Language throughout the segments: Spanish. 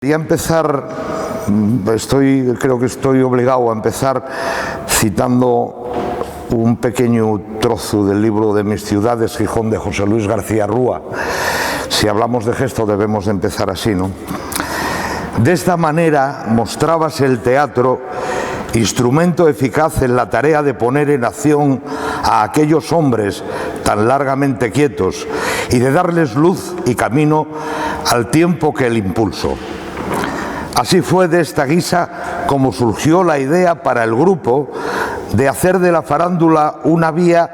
Quería empezar, creo que estoy obligado a empezar citando un pequeño trozo del libro de Mis ciudades, Gijón, de José Luis García Rúa. Si hablamos de gesto debemos de empezar así, ¿no? De esta manera mostrábase el teatro instrumento eficaz en la tarea de poner en acción a aquellos hombres tan largamente quietos y de darles luz y camino al tiempo que el impulso. Así fue de esta guisa como surgió la idea para el grupo de hacer de la farándula una vía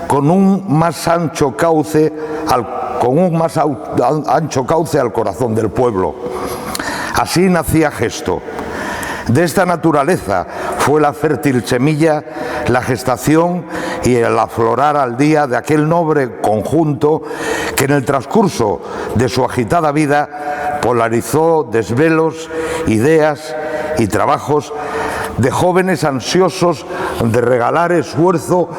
con un más ancho cauce al corazón del pueblo. Así nacía Gesto. De esta naturaleza fue la fértil semilla, la gestación y el aflorar al día de aquel noble conjunto que en el transcurso de su agitada vida polarizó desvelos, ideas y trabajos de jóvenes ansiosos de regalar esfuerzo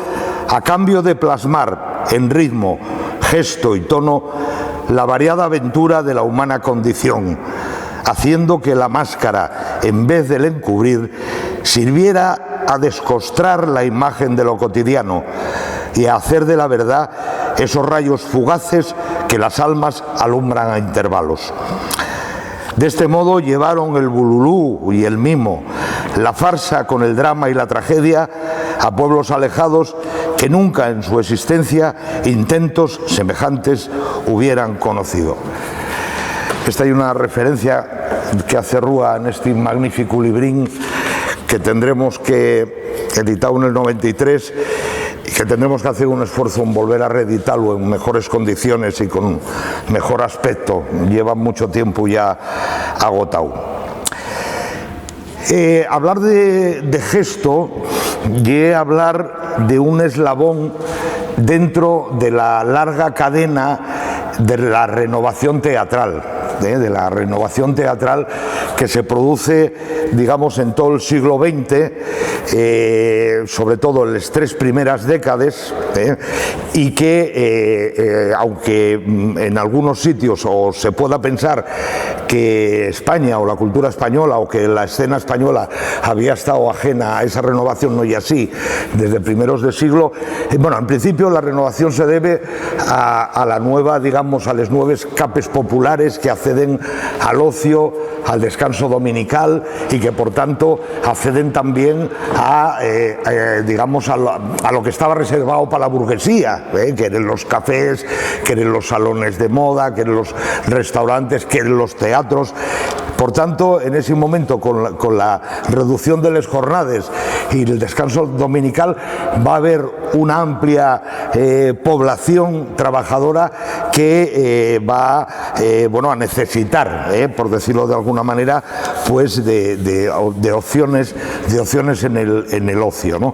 a cambio de plasmar en ritmo, gesto y tono la variada aventura de la humana condición, haciendo que la máscara, en vez del encubrir, sirviera a descostrar la imagen de lo cotidiano y a hacer de la verdad esos rayos fugaces que las almas alumbran a intervalos. De este modo llevaron el bululú y el mimo, la farsa con el drama y la tragedia, a pueblos alejados que nunca en su existencia intentos semejantes hubieran conocido. Esta hay una referencia que hace Rúa en este magnífico librín que tendremos que, editado en el 93, y que tendremos que hacer un esfuerzo en volver a reeditarlo en mejores condiciones y con un mejor aspecto. Lleva mucho tiempo ya agotado. Hablar de gesto y hablar de un eslabón dentro de la larga cadena de la renovación teatral. De la renovación teatral que se produce, digamos, en todo el siglo XX, sobre todo en las tres primeras décadas, y que, aunque en algunos sitios o se pueda pensar que España o la cultura española o que la escena española había estado ajena a esa renovación, no y así, desde primeros de siglo, bueno, en principio la renovación se debe a la nueva, digamos, a las nuevas capes populares que acceden al ocio, al descanso dominical y que por tanto acceden también a, digamos, a lo que estaba reservado para la burguesía, que eran los cafés, que eran los salones de moda, que eran los restaurantes, que eran los teatros. Por tanto, en ese momento, con la reducción de las jornadas y el descanso dominical, va a haber una amplia población trabajadora que va bueno, a necesitar, por decirlo de alguna manera, pues de opciones en el ocio, ¿no?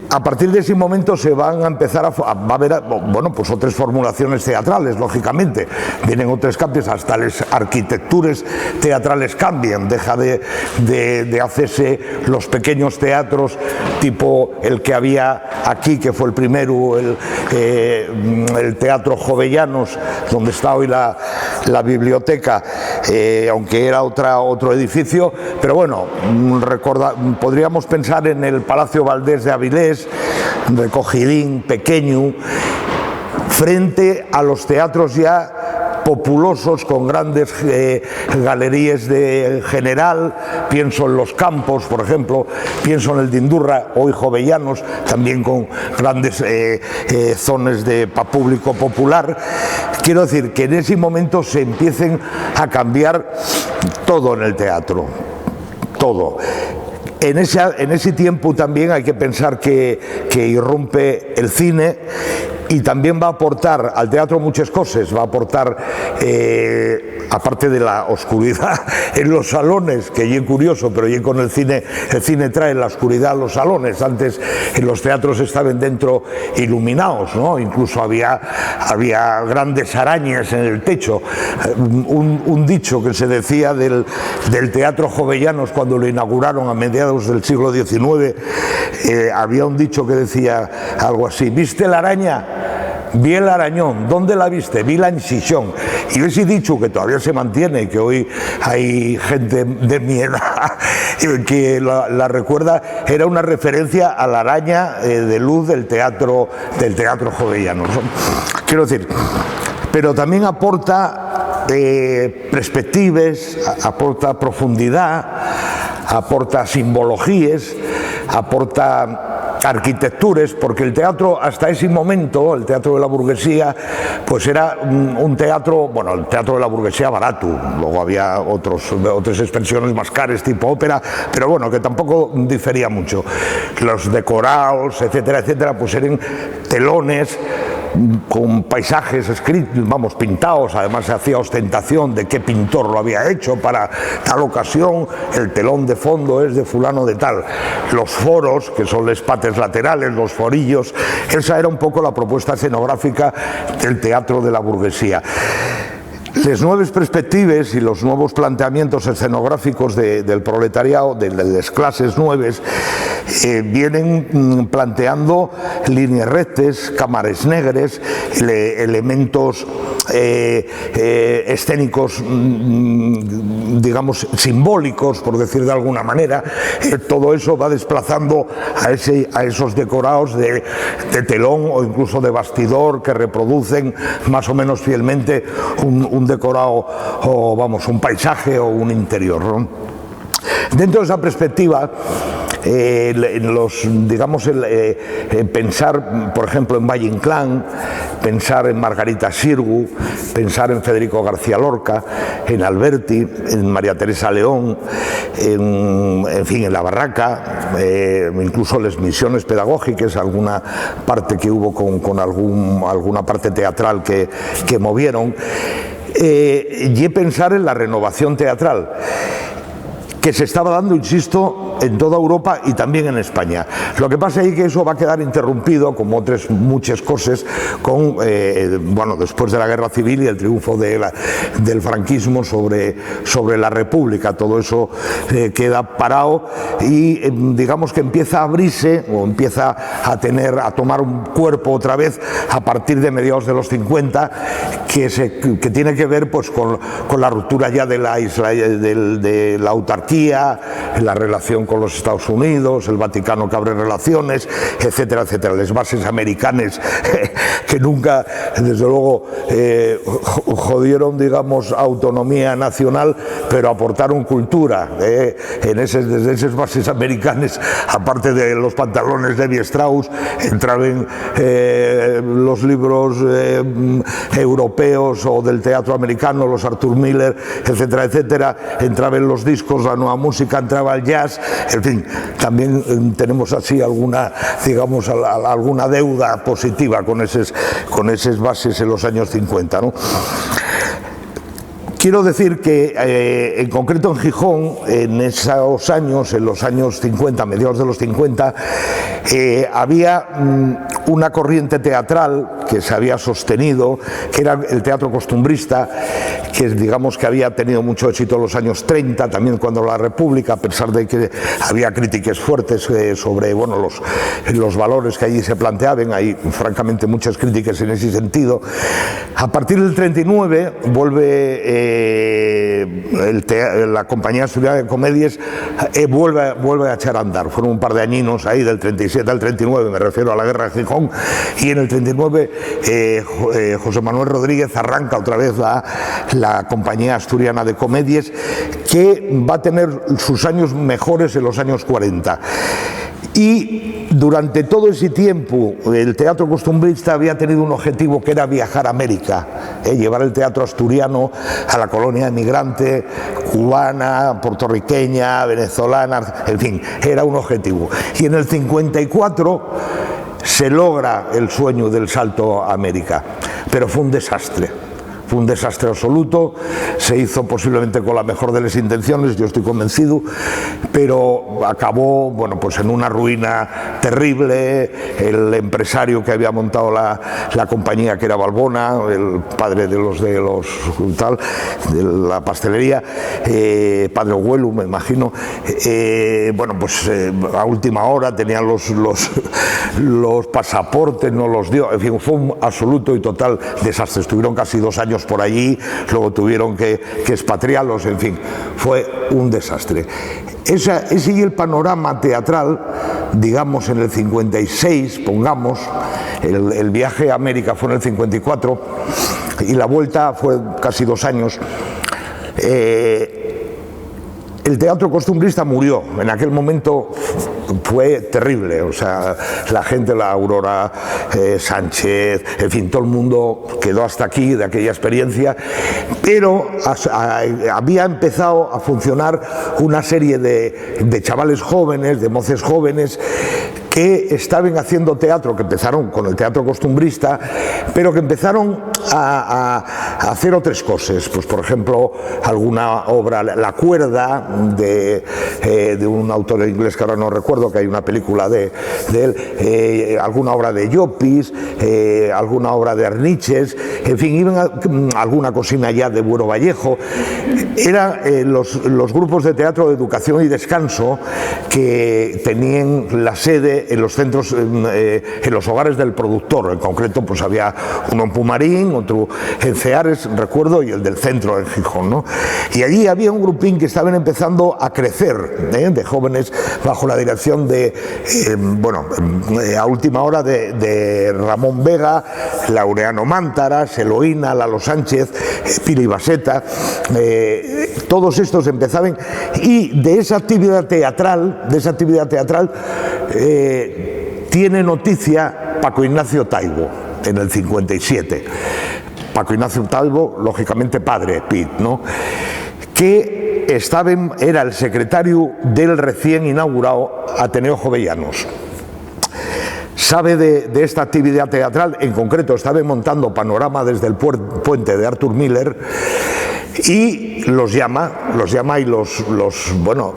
A partir de ese momento se van a empezar va a haber, bueno, pues otras formulaciones teatrales, lógicamente. Vienen otros cambios, hasta las arquitecturas teatrales cambian, deja de hacerse los pequeños teatros tipo el que había aquí, que fue el primero, el Teatro Jovellanos, donde está hoy la biblioteca, aunque era otro edificio, pero bueno, podríamos pensar en el Palacio Valdés de Avilés, recogidín, pequeño, frente a los teatros ya populosos con grandes galerías de general. Pienso en Los Campos, por ejemplo, pienso en el de Indurra, hoy Jovellanos, también con grandes zonas de público popular. Quiero decir que en ese momento se empiecen a cambiar todo en el teatro, todo. En ese tiempo también hay que pensar que irrumpe el cine y también va a aportar al teatro muchas cosas. Va a aportar, aparte de la oscuridad en los salones, que es curioso, pero con el cine trae la oscuridad a los salones. Antes en los teatros estaban dentro iluminados, ¿no? Incluso había grandes arañas en el techo. Un dicho que se decía del Teatro Jovellanos cuando lo inauguraron a mediados del siglo XIX, había un dicho que decía algo así: ¿viste la araña? vi el arañón. ¿Dónde la viste? Vi la incisión. Y ese dicho que todavía se mantiene, que hoy hay gente de mi edad que la recuerda, era una referencia a la araña de luz del teatro jovellanos, ¿no? Quiero decir, pero también aporta perspectivas, aporta profundidad, aporta simbologías, aporta arquitecturas, porque el teatro hasta ese momento, el teatro de la burguesía, pues era un teatro, bueno, el teatro de la burguesía barato, luego había otras expresiones más caras tipo ópera, pero bueno, que tampoco difería mucho. Los decorados, etcétera, etcétera, pues eran telones con paisajes escritos, vamos, pintados. Además se hacía ostentación de qué pintor lo había hecho para tal ocasión. El telón de fondo es de fulano de tal. Los foros, que son los pates laterales, los forillos, esa era un poco la propuesta escenográfica del teatro de la burguesía. Las nuevas perspectivas y los nuevos planteamientos escenográficos del proletariado, de las clases nuevas, vienen planteando líneas rectas, cámaras negras, elementos escénicos, digamos, simbólicos, por decir de alguna manera. Todo eso va desplazando a esos decorados de telón o incluso de bastidor, que reproducen más o menos fielmente un decorado, o vamos, un paisaje o un interior, ¿no? Dentro de esa perspectiva, pensar, por ejemplo, en Valle Inclán, pensar en Margarita Xirgu, pensar en Federico García Lorca, en Alberti, en María Teresa León, en fin, en La Barraca, incluso las misiones pedagógicas, alguna parte que hubo con alguna parte teatral que movieron, y pensar en la renovación teatral que se estaba dando, insisto, en toda Europa y también en España. Lo que pasa es que eso va a quedar interrumpido, como otras muchas cosas, con, bueno, después de la Guerra Civil y el triunfo del franquismo sobre la República. Todo eso queda parado y digamos que empieza a abrirse, o empieza a tomar un cuerpo otra vez a partir de mediados de los 50, que tiene que ver pues con la ruptura ya de la autarquía, la relación con los Estados Unidos, el Vaticano que abre relaciones, etcétera, etcétera. Las bases americanas que nunca, desde luego, jodieron, digamos, autonomía nacional, pero aportaron cultura. Desde esas bases americanas, aparte de los pantalones de Levi Strauss, entraban los libros europeos o del teatro americano, los Arthur Miller, etcétera, etcétera. Entraban los discos, la nueva música, entraba el jazz, en fin, también tenemos así alguna, digamos, alguna deuda positiva con esas bases en los años 50, ¿no? Quiero decir que en concreto en Gijón, en esos años, en los años 50, mediados de los 50, había una corriente teatral que se había sostenido, que era el teatro costumbrista, que digamos que había tenido mucho éxito en los años 30, también cuando la República, a pesar de que había críticas fuertes sobre, bueno, los valores que allí se planteaban. Hay francamente muchas críticas en ese sentido. A partir del 39 vuelve la Compañía Asturiana de Comedias, vuelve a echar a andar. Fueron un par de añinos ahí, del 37 al 39, me refiero a la Guerra de Gijón, y en el 39 José Manuel Rodríguez arranca otra vez la Compañía Asturiana de Comedias, que va a tener sus años mejores en los años 40. Y durante todo ese tiempo el teatro costumbrista había tenido un objetivo, que era viajar a América, llevar el teatro asturiano a la colonia emigrante cubana, puertorriqueña, venezolana, en fin, era un objetivo. Y en el 54 se logra el sueño del salto a América, pero fue un desastre. fue un desastre absoluto, se hizo posiblemente con la mejor de las intenciones, yo estoy convencido, pero acabó, bueno, pues en una ruina terrible. El empresario que había montado la compañía, que era Valbona, el padre de los tal, de la pastelería, padre Abuelo, me imagino, bueno, pues a última hora tenían los pasaportes, no los dio, en fin, fue un absoluto y total desastre. Estuvieron casi 2 años por allí, luego tuvieron que expatriarlos, en fin, fue un desastre. Ese y el panorama teatral, digamos en el 56, pongamos, el viaje a América fue en el 54 y la vuelta fue casi 2 años. El teatro costumbrista murió, en aquel momento fue terrible, o sea, la gente, la Aurora Sánchez, en fin, todo el mundo quedó hasta aquí de aquella experiencia, pero había empezado a funcionar una serie de chavales jóvenes, de moces jóvenes, que estaban haciendo teatro, que empezaron con el teatro costumbrista, pero que empezaron a hacer otras cosas, pues por ejemplo alguna obra, La cuerda, de un autor inglés que ahora no recuerdo, que hay una película de él, alguna obra de Llopis, alguna obra de Arniches, en fin, iban alguna cocina ya de Buero Vallejo. Eran los grupos de teatro de educación y descanso que tenían la sede en los centros, en los hogares del productor. En concreto, pues había uno en Pumarín, otro en Ceares, recuerdo, y el del centro en Gijón, ¿no? Y allí había un grupín que estaban empezando a crecer, de jóvenes bajo la dirección de, bueno, a última hora de Ramón Vega, Laureano Mántaras, Eloína, Lalo Sánchez, Pili Baseta, todos estos empezaban, y de esa actividad teatral, tiene noticia Paco Ignacio Taibo en el 57. Paco Ignacio Taibo, lógicamente padre, Pit, ¿no? Que era el secretario del recién inaugurado Ateneo Jovellanos. Sabe de esta actividad teatral, en concreto estaba montando Panorama desde el puente de Arthur Miller, y los llama y bueno,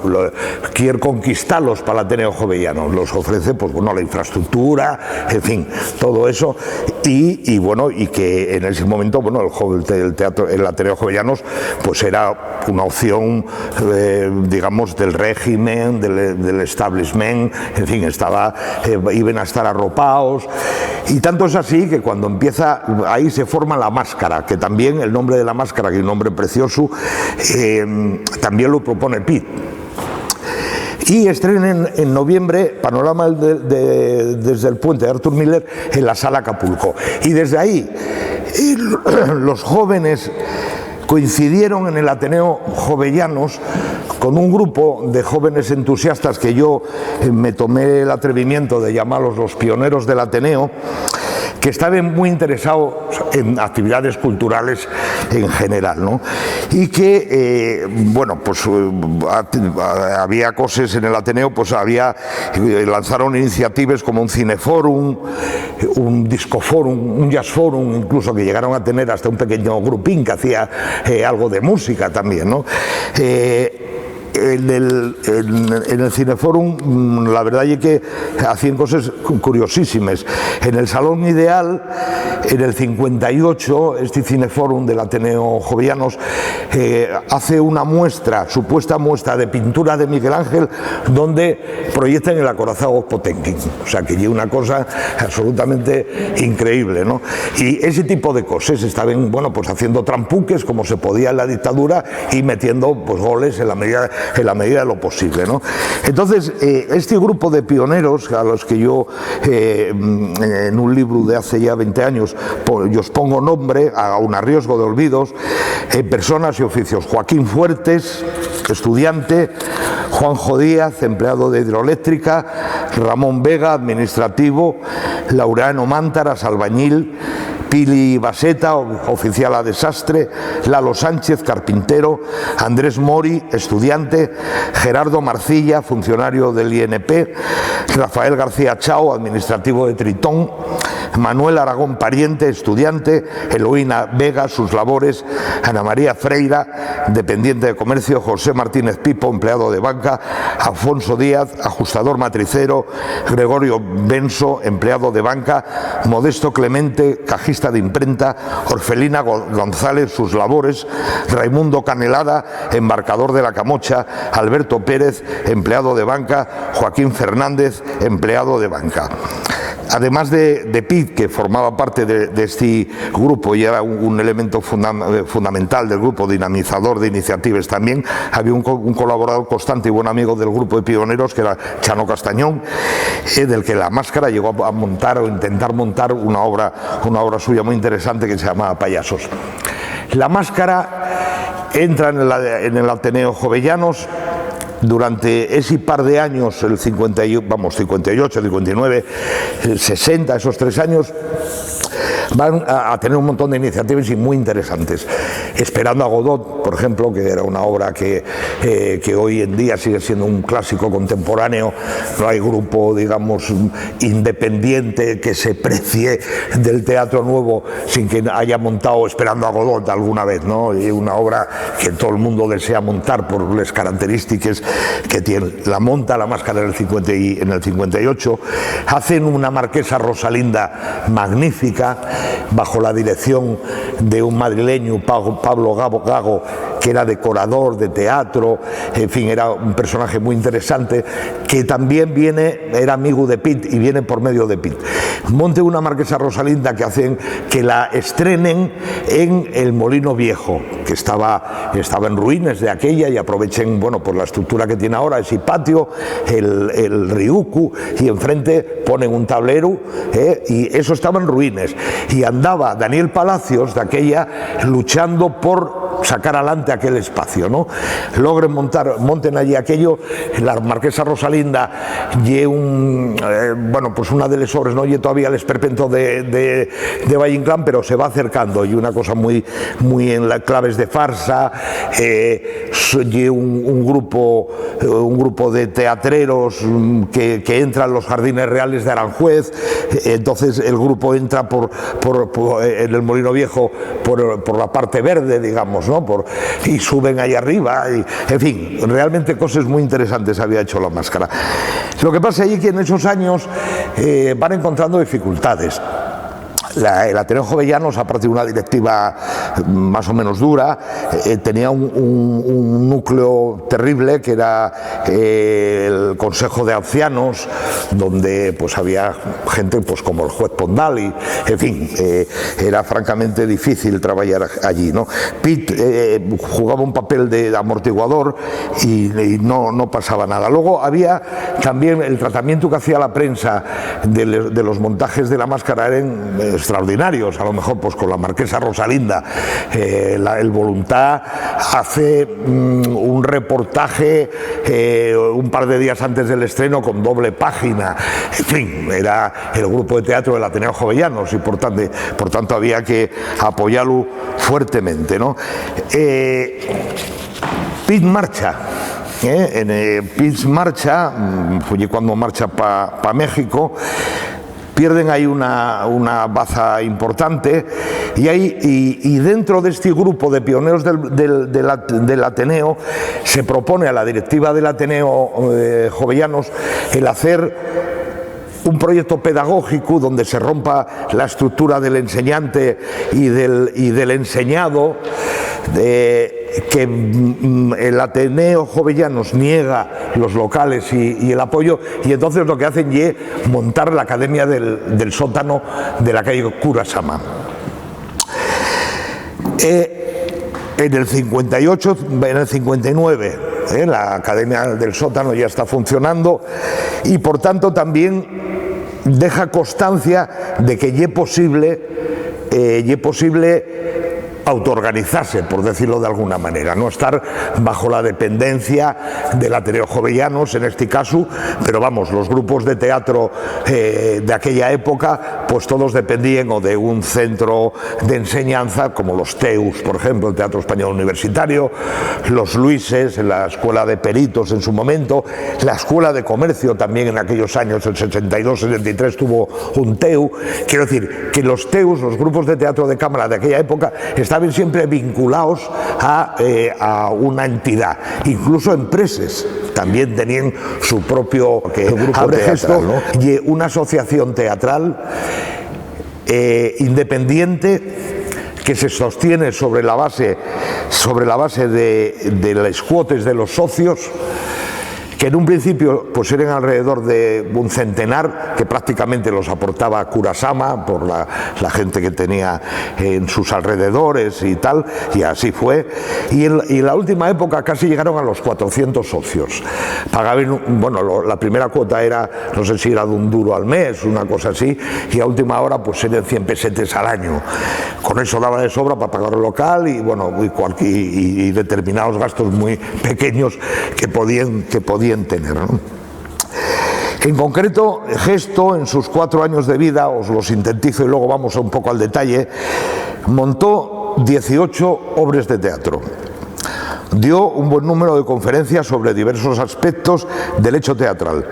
quiere conquistarlos para el Ateneo Jovellanos, los ofrece, pues bueno, la infraestructura, en fin, todo eso, y bueno, y que en ese momento, bueno, el Ateneo Jovellanos, pues era una opción, digamos, del régimen, del establishment, en fin, iban a estar arropados, y tanto es así que cuando empieza, ahí se forma La Máscara, que también el nombre de La Máscara, que es un nombre precioso, también lo propone Pitt. Y estrenen en noviembre Panorama desde el puente de Arthur Miller en la Sala Acapulco. Y desde ahí los jóvenes coincidieron en el Ateneo Jovellanos con un grupo de jóvenes entusiastas que yo me tomé el atrevimiento de llamarlos los pioneros del Ateneo, que estaban muy interesados en actividades culturales en general, ¿no? Y que, bueno, pues había cosas en el Ateneo, pues lanzaron iniciativas como un cineforum, un discoforum, un jazzforum, incluso, que llegaron a tener hasta un pequeño grupín que hacía algo de música también, ¿no? En el Cineforum, la verdad es que hacían cosas curiosísimas. En el Salón Ideal, en el 58, este Cineforum del Ateneo Jovellanos hace una muestra, supuesta muestra de pintura de Miguel Ángel, donde proyectan el acorazado Potemkin. O sea, que es una cosa absolutamente increíble, ¿no? Y ese tipo de cosas estaban, bueno, pues haciendo trampuques como se podía en la dictadura y metiendo, pues, goles en la medida de lo posible, ¿no? Entonces, este grupo de pioneros, a los que yo en un libro de hace ya 20 años yo os pongo nombre, aun a riesgo de olvidos, personas y oficios: Joaquín Fuertes, estudiante; Juanjo Díaz, empleado de hidroeléctrica; Ramón Vega, administrativo; Laureano Mántaras, albañil; Pili Baseta, oficial a desastre; Lalo Sánchez, carpintero; Andrés Mori, estudiante; Gerardo Marcilla, funcionario del INP; Rafael García Chao, administrativo de Tritón; Manuel Aragón Pariente, estudiante, Eloína Vega, sus labores, Ana María Freira, dependiente de comercio, José Martínez Pipo, empleado de banca, Alfonso Díaz, ajustador matricero, Gregorio Benso, empleado de banca, Modesto Clemente, cajista de imprenta, Orfelina González, sus labores, Raimundo Canelada, embarcador de la Camocha, Alberto Pérez, empleado de banca, Joaquín Fernández, empleado de banca. Además de Pit, que formaba parte de este grupo y era un elemento fundamental del grupo, dinamizador de iniciativas también, había un colaborador constante y buen amigo del grupo de pioneros, que era Chano Castañón, del que La Máscara llegó a montar o intentar montar una obra suya muy interesante que se llamaba Payasos. La Máscara entra en el Ateneo Jovellanos. Durante ese par de años, el 58, 59, 60, esos 3 años, van a tener un montón de iniciativas y muy interesantes. Esperando a Godot, por ejemplo, que era una obra que hoy en día sigue siendo un clásico contemporáneo. No hay grupo, digamos, independiente que se precie del teatro nuevo sin que haya montado Esperando a Godot alguna vez, ¿no? Y una obra que todo el mundo desea montar por las características que tiene. La monta La Máscara en el 58. Hacen una Marquesa Rosalinda magnífica, bajo la dirección de un madrileño, Pablo Gago, que era decorador de teatro, en fin, era un personaje muy interesante, que también era amigo de Pit y viene por medio de Pit. Monte una Marquesa Rosalinda que hacen que la estrenen en el Molino Viejo, que estaba en ruinas de aquella, y aprovechen, bueno, pues la estructura que tiene ahora, ese patio, el Ryuku, y enfrente ponen un tablero, y eso estaba en ruinas. Y andaba Daniel Palacios de aquella luchando por sacar adelante aquel espacio, ¿no? Logren monten allí aquello. La Marquesa Rosalinda bueno, pues una de las obras, no oye todavía el esperpento de Valle Inclán, pero se va acercando, y una cosa muy en las claves de farsa, y un grupo de teatreros que entran en los Jardines Reales de Aranjuez. Entonces el grupo entra en el Molino Viejo por la parte verde, digamos, ¿no? Y suben ahí arriba, en fin, realmente cosas muy interesantes había hecho La Máscara. Lo que pasa allí que en esos años van encontrando dificultades. El Ateneo Jovellanos, aparte de una directiva más o menos dura, tenía un núcleo terrible que era el Consejo de Ancianos, donde pues había gente pues como el juez Pondal, en fin, era francamente difícil trabajar allí, ¿no? Pit jugaba un papel de amortiguador y no pasaba nada. Luego había también el tratamiento que hacía la prensa de los montajes de La Máscara, eran extraordinarios. A lo mejor pues con la Marquesa Rosalinda, el Voluntad hace un reportaje un par de días antes del estreno con doble página. En fin, era el grupo de teatro del Ateneo Jovellanos y por tanto había que apoyarlo fuertemente, ¿no? Pit marcha. Pit marcha, fue cuando marcha para México. Pierden ahí una baza importante, y dentro de este grupo de pioneros del Ateneo se propone a la directiva del Ateneo Jovellanos el hacer un proyecto pedagógico donde se rompa la estructura del enseñante y del enseñado, que el Ateneo Jovellanos niega los locales y el apoyo, y entonces lo que hacen es montar la Academia del Sótano de la calle Kurasama. En el 58, en el 59, la Academia del Sótano ya está funcionando, y por tanto también deja constancia de que es posible autoorganizarse, por decirlo de alguna manera, no estar bajo la dependencia del Ateneo Jovellanos en este caso, pero vamos, los grupos de teatro de aquella época, pues todos dependían o de un centro de enseñanza, como los TEUs, por ejemplo, el Teatro Español Universitario, los Luises, la Escuela de Peritos en su momento, la Escuela de Comercio también en aquellos años, el 62-63 tuvo un TEU. Quiero decir que los TEUs, los grupos de teatro de cámara de aquella época, estaban siempre vinculados a una entidad, incluso empresas también tenían su propio grupo teatral, ¿no? Y una asociación teatral independiente que se sostiene sobre la base de las cuotas de los socios, que en un principio pues eran alrededor de un centenar, que prácticamente los aportaba Kurasama por la gente que tenía en sus alrededores y tal, y así fue. Y en la última época casi llegaron a los 400 socios. Pagaban, bueno, la primera cuota era, no sé si era de €1 al mes, una cosa así, y a última hora pues eran 100 pesetes al año. Con eso daba de sobra para pagar el local y, bueno, y determinados gastos muy pequeños que podían tener, ¿no? En concreto, Gesto, en sus 4 años de vida, os lo sintetizo y luego vamos un poco al detalle, montó 18 obras de teatro. Dio un buen número de conferencias sobre diversos aspectos del hecho teatral.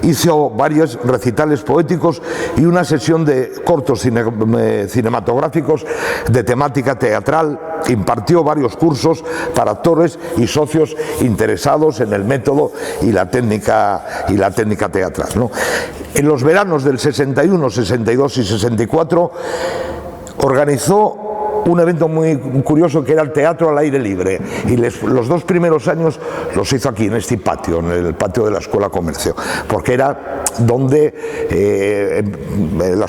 Hizo varios recitales poéticos y una sesión de cortos cinematográficos de temática teatral. Impartió varios cursos para actores y socios interesados en el método y la técnica teatral, ¿no? En los veranos del 61, 62 y 64 organizó un evento muy curioso que era el teatro al aire libre, y los 2 primeros años los hizo aquí en este patio, en el patio de la Escuela de Comercio, porque era donde el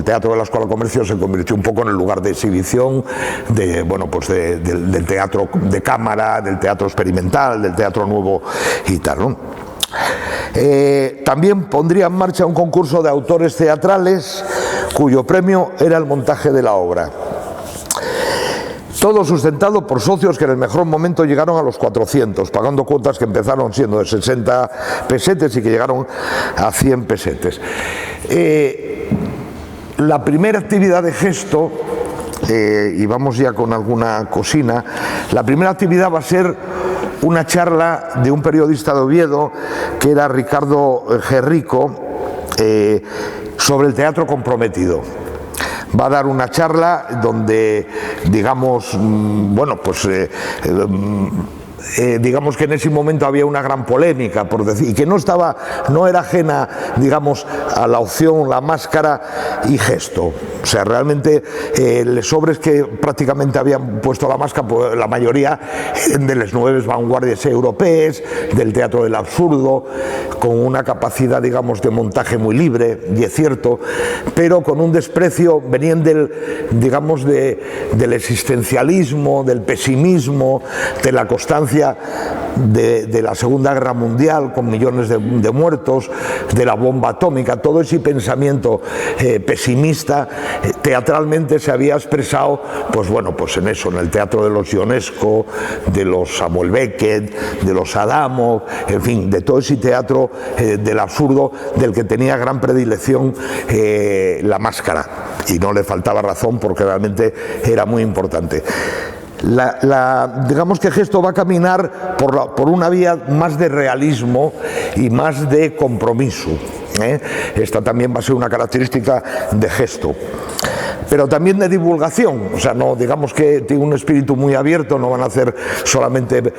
teatro de la Escuela de Comercio se convirtió un poco en el lugar de exhibición del teatro de cámara, del teatro experimental, del teatro nuevo y tal, ¿no? También pondría en marcha un concurso de autores teatrales cuyo premio era el montaje de la obra. Todo sustentado por socios que en el mejor momento llegaron a los 400, pagando cuotas que empezaron siendo de 60 pesetes y que llegaron a 100 pesetes. La primera actividad de Gesto, y vamos ya con alguna cocina, la primera actividad va a ser una charla de un periodista de Oviedo, que era Ricardo Gerrico, sobre el teatro comprometido. Va a dar una charla donde, digamos, digamos que en ese momento había una gran polémica, por decir, y que no era ajena, digamos, a la opción La Máscara y Gesto. O sea, realmente los sobres que prácticamente habían puesto La Máscara, pues, la mayoría eran de las nuevas vanguardias europeas, del teatro del absurdo, con una capacidad, digamos, de montaje muy libre, y es cierto, pero con un desprecio, venían del existencialismo, del pesimismo, de la constancia de la Segunda Guerra Mundial, con millones de muertos, de la bomba atómica. Todo ese pensamiento pesimista teatralmente se había expresado, pues en eso, en el teatro de los Ionesco, de los Samuel Beckett, de los Adamov, en fin, de todo ese teatro del absurdo, del que tenía gran predilección La Máscara, y no le faltaba razón, porque realmente era muy importante. Digamos que Gesto va a caminar por una vía más de realismo y más de compromiso. Esta también va a ser una característica de Gesto, pero también de divulgación. O sea, no, digamos que tiene un espíritu muy abierto, no van a hacer solamente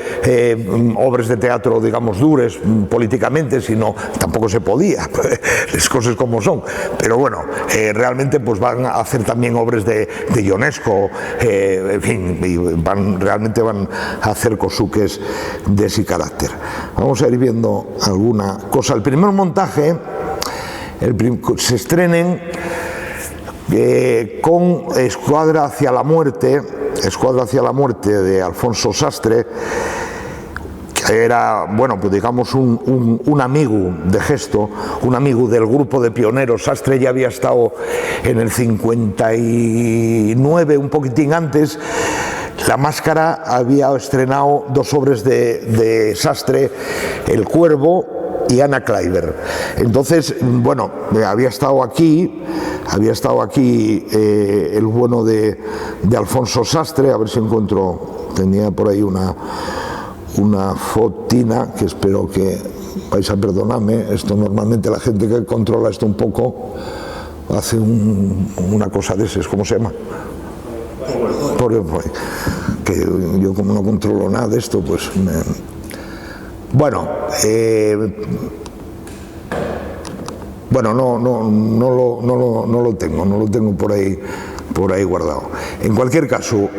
obras de teatro, digamos, duras políticamente, sino tampoco se podía, las cosas como son, pero bueno, realmente pues van a hacer también obras de Ionesco, en fin, y realmente van a hacer cosuques de ese carácter. Vamos a ir viendo alguna cosa. El primer montaje se estrenen con Escuadra hacia la muerte de Alfonso Sastre, que era, bueno, pues digamos un amigo de Gesto, un amigo del grupo de pioneros. Sastre ya había estado en el 59, un poquitín antes. La Máscara había estrenado 2 obras de Sastre, El Cuervo y Ana Kleiber. Entonces, bueno, había estado aquí el bueno de Alfonso Sastre. A ver si encuentro, tenía por ahí una fotina, que espero que vais a perdonarme. Esto normalmente la gente que controla esto un poco hace una cosa de esas, ¿cómo se llama? Que yo, como no controlo nada de esto, pues bueno, no lo tengo por ahí guardado. En cualquier caso,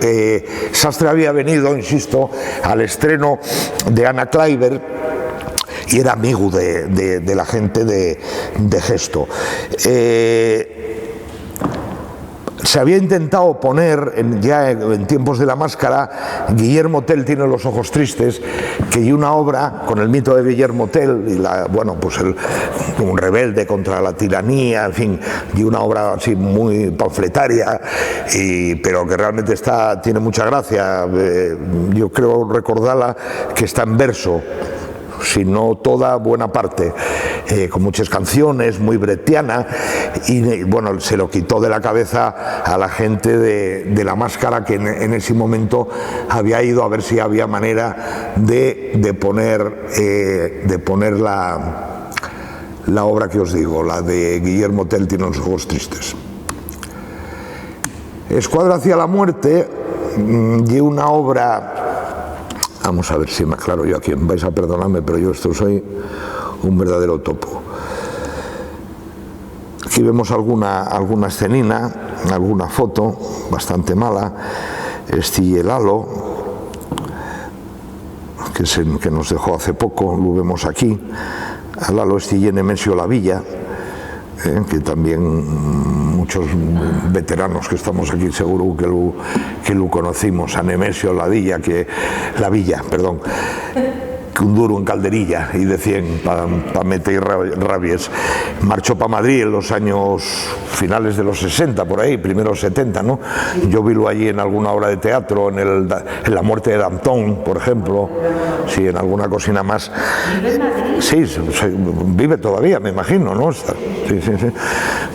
Sastre había venido, insisto, al estreno de Ana Kleiber y era amigo de la gente de Gesto. Se había intentado poner, ya en tiempos de La Máscara, Guillermo Tell tiene los ojos tristes, que hay una obra con el mito de Guillermo Tell, y pues un rebelde contra la tiranía, en fin, y una obra así muy panfletaria, pero que realmente tiene mucha gracia. Yo creo recordarla que está en verso, si no toda, buena parte, con muchas canciones, muy brechtiana, y bueno, se lo quitó de la cabeza a la gente de La Máscara, que en ese momento había ido a ver si había manera de poner la obra que os digo, la de Guillermo Tell tiene los ojos tristes. Escuadra hacia la muerte, y una obra. Vamos a ver si me aclaro yo aquí, vais a perdonarme, pero yo soy un verdadero topo. Aquí vemos alguna escenina, alguna foto bastante mala. El halo, que nos dejó hace poco, lo vemos aquí. Al halo Nemesio Lavilla, que también muchos veteranos que estamos aquí seguro que lo conocimos, a Nemesio Lavilla, que un duro en calderilla y de 100 para meter rabies. Marchó para Madrid en los años finales de los 60, por ahí, primeros 70, ¿no? Yo vilo allí en alguna obra de teatro, en La muerte de Danton, por ejemplo, sí, en alguna cocina más. Sí, vive todavía, me imagino, ¿no? Sí.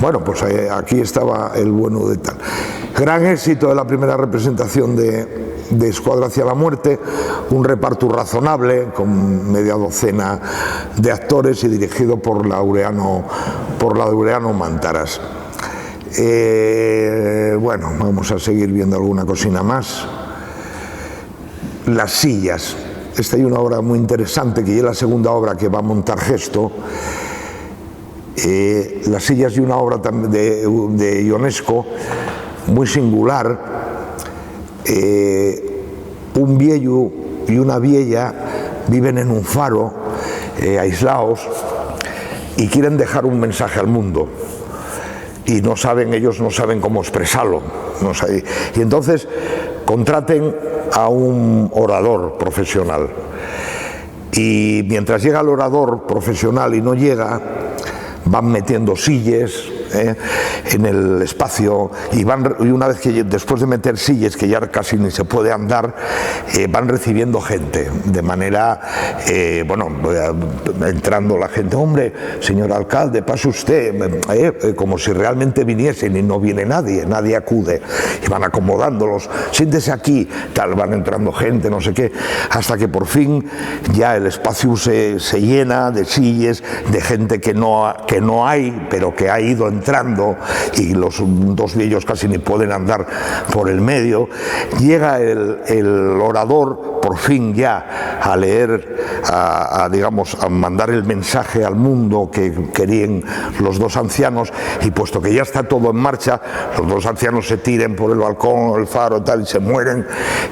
Bueno, pues aquí estaba el bueno de tal. Gran éxito de la primera representación de Escuadra hacia la muerte, un reparto razonable con media docena de actores y dirigido por Laureano Mantaras. Bueno, vamos a seguir viendo alguna cosina más. Las sillas. Esta hay una obra muy interesante, que es la segunda obra que va a montar Gesto. Las sillas y una obra de Ionesco muy singular. Un viejo y una vieja viven en un faro, aislados, y quieren dejar un mensaje al mundo, y ellos no saben cómo expresarlo, y entonces contraten a un orador profesional, y mientras llega el orador profesional y no llega, van metiendo sillas en el espacio, y una vez que, después de meter sillas que ya casi ni se puede andar, van recibiendo gente, de manera, entrando la gente, hombre, señor alcalde, pase usted, como si realmente viniesen, y no viene nadie acude, y van acomodándolos, siéntese aquí, tal, van entrando gente, no sé qué, hasta que por fin ya el espacio se llena de sillas, de gente que no hay, pero que ha ido entrando, y los dos viejos casi ni pueden andar por el medio. Llega el orador por fin ya a leer, a mandar el mensaje al mundo que querían los dos ancianos, y puesto que ya está todo en marcha, los dos ancianos se tiran por el balcón, el faro, tal, y se mueren,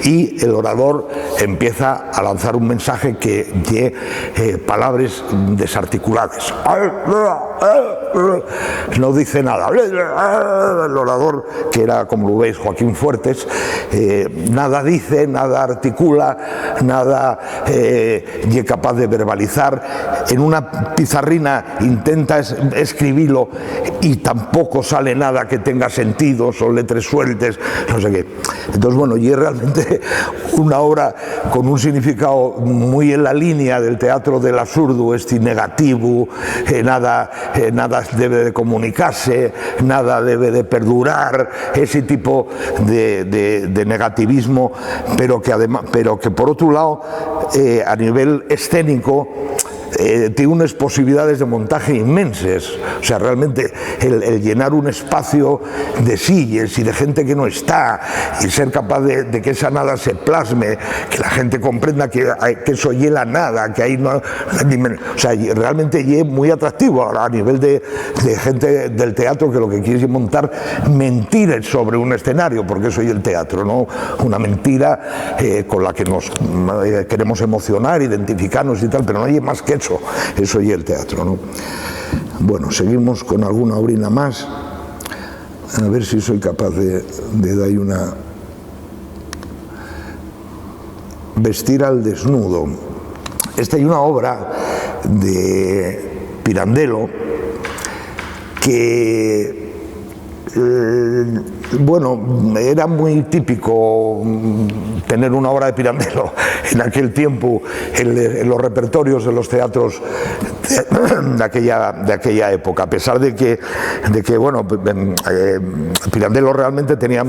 y el orador empieza a lanzar un mensaje que tiene palabras desarticuladas. no dice nada. El orador, que era, como lo veis, Joaquín Fuertes, nada dice, nada articula, nada es capaz de verbalizar. En una pizarrina intenta escribirlo y tampoco sale nada que tenga sentido, son letras sueltas, no sé qué. Entonces, bueno, y es realmente una obra con un significado muy en la línea del teatro del absurdo, negativo, nada debe de comunicarse, nada debe de perdurar, ese tipo de negativismo, pero que por otro lado, a nivel escénico, tiene unas posibilidades de montaje inmensas. O sea, realmente el llenar un espacio de sillas y de gente que no está, y ser capaz de que esa nada se plasme, que la gente comprenda que eso es la nada, que ahí no... O sea, realmente es muy atractivo a nivel de gente del teatro, que lo que quiere es montar mentiras sobre un escenario, porque eso es el teatro, ¿no? Una mentira con la que nos queremos emocionar, identificarnos y tal, pero no hay más que eso es el teatro, ¿no? Bueno, seguimos con alguna obrina más, a ver si soy capaz de dar una... Vestir al desnudo. Esta es una obra de Pirandello que bueno, era muy típico tener una obra de Pirandello en aquel tiempo en los repertorios de los teatros de aquella época, a pesar de que bueno, Pirandello realmente tenía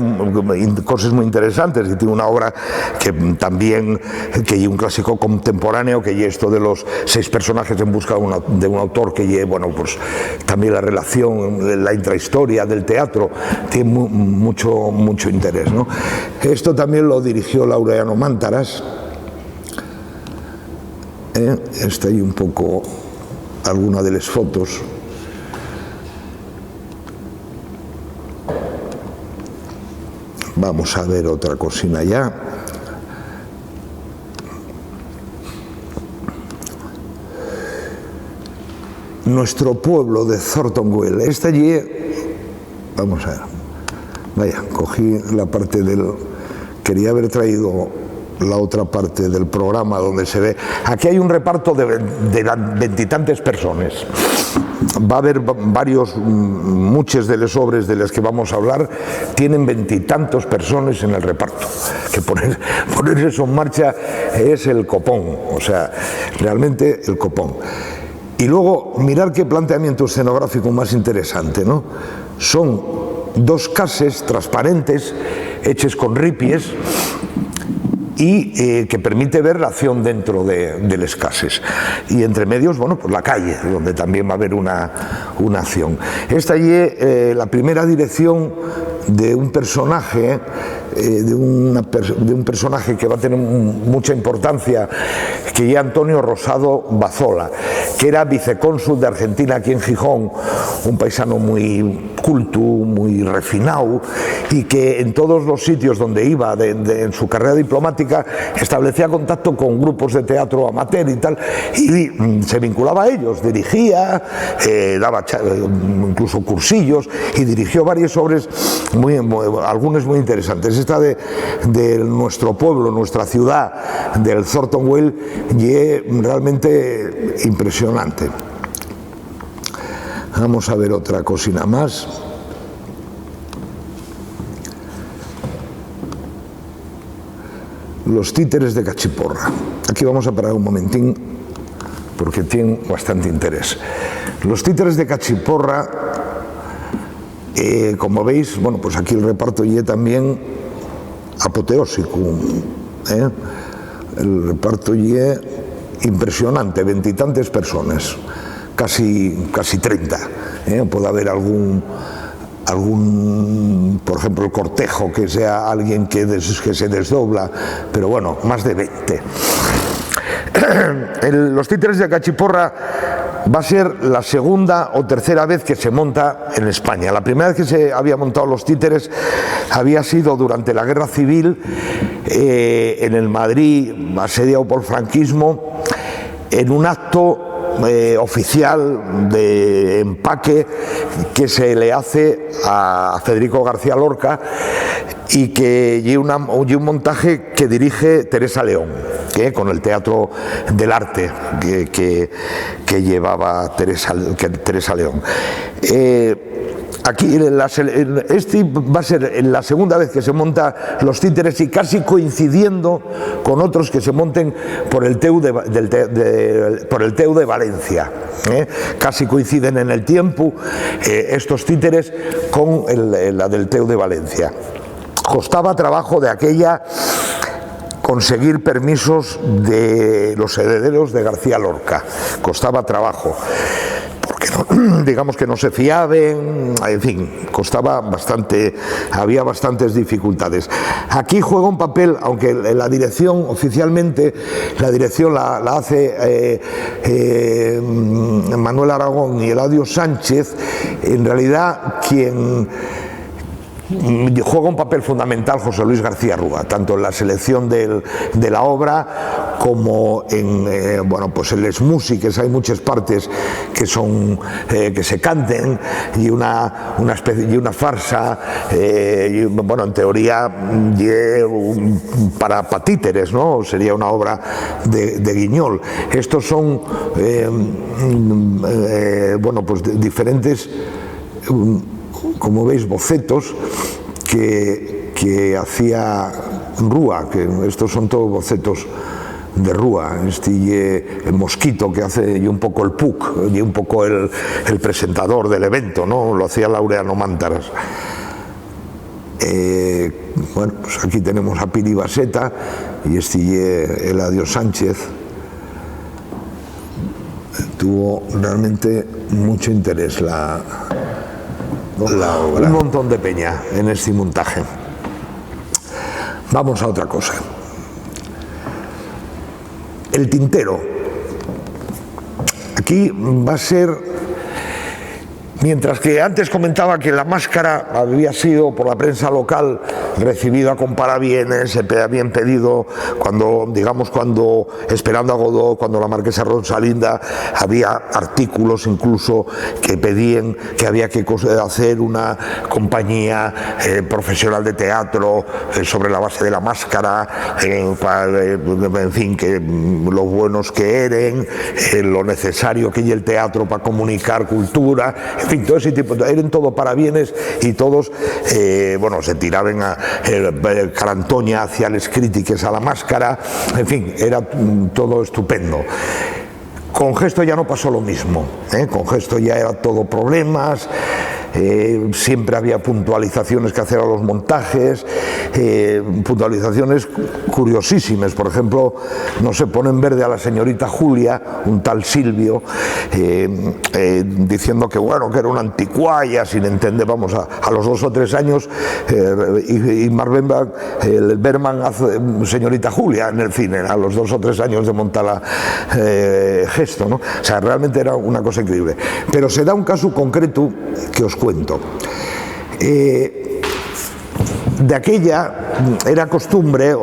cosas muy interesantes y tiene una obra que también, que es un clásico contemporáneo, que es esto de los 6 personajes en busca de un autor, que es, bueno, pues también la relación, la intrahistoria del teatro, tiene mucho interés, ¿no? Esto también lo dirigió Laureano Mántaras. Está ahí un poco alguna de las fotos. Vamos a ver otra cocina ya. Nuestro pueblo de Thornton Wells. Esta allí, vamos a ver. Vaya, cogí la parte del... Quería haber traído la otra parte del programa donde se ve... Aquí hay un reparto de 20 y tantas personas. Va a haber muchas de las obras de las que vamos a hablar tienen 20 y tantos personas en el reparto. Que poner eso en marcha es el copón, o sea, realmente el copón. Y luego, mirar qué planteamiento escenográfico más interesante, ¿no? Son 2 cases transparentes hechas con ripies y que permite ver la acción dentro de las cases. Y entre medios, bueno, pues la calle, donde también va a haber una acción. Esta es la primera dirección de un personaje, de un personaje que va a tener mucha importancia, que es Antonio Rosado Bazola, que era vicecónsul de Argentina aquí en Gijón, un paisano muy culto, muy refinado, y que en todos los sitios donde iba en su carrera diplomática establecía contacto con grupos de teatro amateur y tal, y se vinculaba a ellos, dirigía, daba incluso cursillos, y dirigió varias obras, algunas muy interesantes. Esta de nuestro pueblo, nuestra ciudad, del Thornton Wells, y es realmente impresionante. Vamos a ver otra cosina más. Los títeres de Cachiporra. Aquí vamos a parar un momentín porque tienen bastante interés. Los títeres de Cachiporra, como veis, bueno, pues aquí el reparto ya también apoteósico, el reparto ya impresionante, 20 y tantas personas, casi 30, puede haber algún, por ejemplo, el cortejo, que sea alguien que se desdobla, pero bueno, más de 20. Los títeres de Cachiporra va a ser la segunda o tercera vez que se monta en España. La primera vez que se había montado los títeres había sido durante la Guerra Civil, en el Madrid asediado por el franquismo, en un acto oficial de empaque que se le hace a Federico García Lorca y un montaje que dirige Teresa León, con el Teatro del Arte que llevaba Teresa León. Aquí este va a ser la segunda vez que se monta Los Títeres y casi coincidiendo con otros que se monten por el TEU de Valencia. Casi coinciden en el tiempo estos títeres con la del TEU de Valencia. Costaba trabajo de aquella conseguir permisos de los herederos de García Lorca, costaba trabajo. Digamos que no se fiaban, en fin, costaba bastante, había bastantes dificultades. Aquí juega un papel, aunque la dirección oficialmente, la dirección la hace Manuel Aragón y Eladio Sánchez, en realidad quien juega un papel fundamental José Luis García Rúa, tanto en la selección de la obra como en pues en les músiques. Hay muchas partes que son que se canten y una especie y una farsa en teoría para títeres, ¿no? Sería una obra de Guiñol. Estos son pues diferentes, como veis, bocetos que hacía Rúa, que estos son todos bocetos de Rúa. El Mosquito, que hace y un poco el PUC y un poco el presentador del evento, ¿no? Lo hacía Laureano Mántaras. Pues aquí tenemos a Piri Baseta y Eladio Sánchez. Tuvo realmente mucho interés la obra. Un montón de peña en este montaje. Vamos a otra cosa. El tintero. Aquí va a ser, mientras que antes comentaba que la máscara había sido por la prensa local recibida con parabienes, se habían pedido cuando Esperando a Godó, cuando la marquesa Rosalinda, había artículos incluso que pedían que había que hacer una compañía profesional de teatro sobre la base de la máscara, en fin, que lo buenos que eran, lo necesario que hay el teatro para comunicar cultura, en fin, todo ese tipo, eran todo parabienes y todos se tiraban a carantoña hacia las críticas a la máscara, en fin, era todo estupendo. Con Gesto ya no pasó lo mismo, con Gesto ya era todo problemas. Siempre había puntualizaciones que hacer a los montajes, puntualizaciones curiosísimas. Por ejemplo, no se pone en verde a la señorita Julia, un tal Silvio, diciendo que que era una anticuaya, sin entender, vamos, a los 2 o 3 años, y Mark Berman hace señorita Julia en el cine, a los 2 o 3 años de montar Gesto, ¿no? O sea, realmente era una cosa increíble. Pero se da un caso concreto que os cuento. De aquella era costumbre,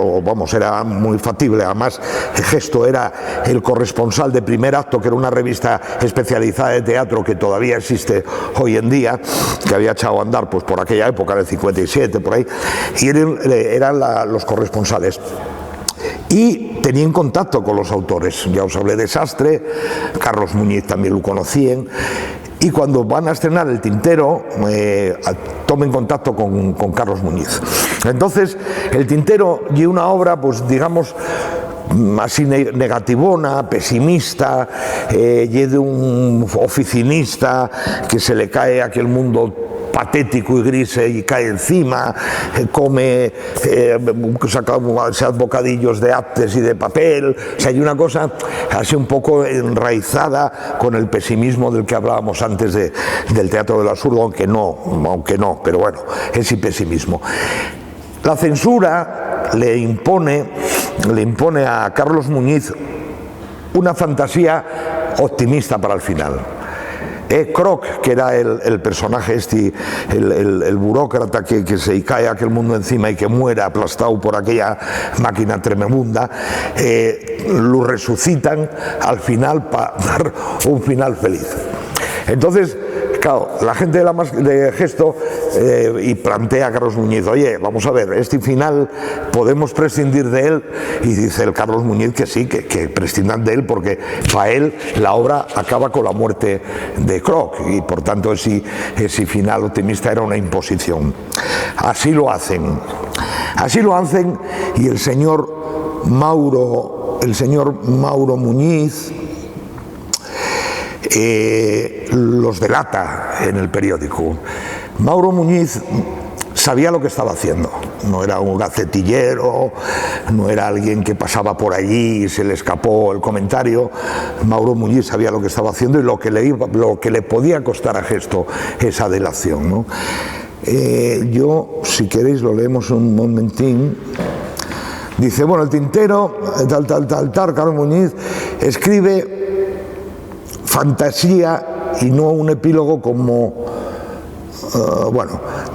era muy factible, además Gesto era el corresponsal de Primer Acto, que era una revista especializada de teatro que todavía existe hoy en día, que había echado a andar pues por aquella época del 57, por ahí, y eran los corresponsales. Y tenían contacto con los autores. Ya os hablé de Sastre, Carlos Muñiz también lo conocían. Y cuando van a estrenar El Tintero, tomen contacto con Carlos Muñiz. Entonces, El Tintero y una obra, pues digamos, así negativona, pesimista, y de un oficinista que se le cae a aquel mundo patético y gris y cae encima, come, saca bocadillos de aptes y de papel. O sea, hay una cosa así un poco enraizada con el pesimismo del que hablábamos antes del teatro del absurdo, aunque no, pero bueno, ese pesimismo. La censura le impone a Carlos Muñiz una fantasía optimista para el final. Croc, que era el personaje el burócrata que se cae aquel mundo encima y que muere aplastado por aquella máquina tremenda, lo resucitan al final para dar un final feliz. Entonces, claro, la gente de Gesto y plantea a Carlos Muñiz, oye, vamos a ver, este final podemos prescindir de él, y dice el Carlos Muñiz que sí, que prescindan de él, porque para él la obra acaba con la muerte de Croc y por tanto ese final optimista era una imposición. Así lo hacen y el señor Mauro Muñiz los delata en el periódico. Mauro Muñiz sabía lo que estaba haciendo, no era un gacetillero, no era alguien que pasaba por allí y se le escapó el comentario. Mauro Muñiz sabía lo que estaba haciendo y lo que le podía costar a Gesto esa delación, ¿no? Yo, si queréis, lo leemos un momentín. Dice, bueno, el Tintero, Carlos Muñiz escribe fantasía y no un epílogo como,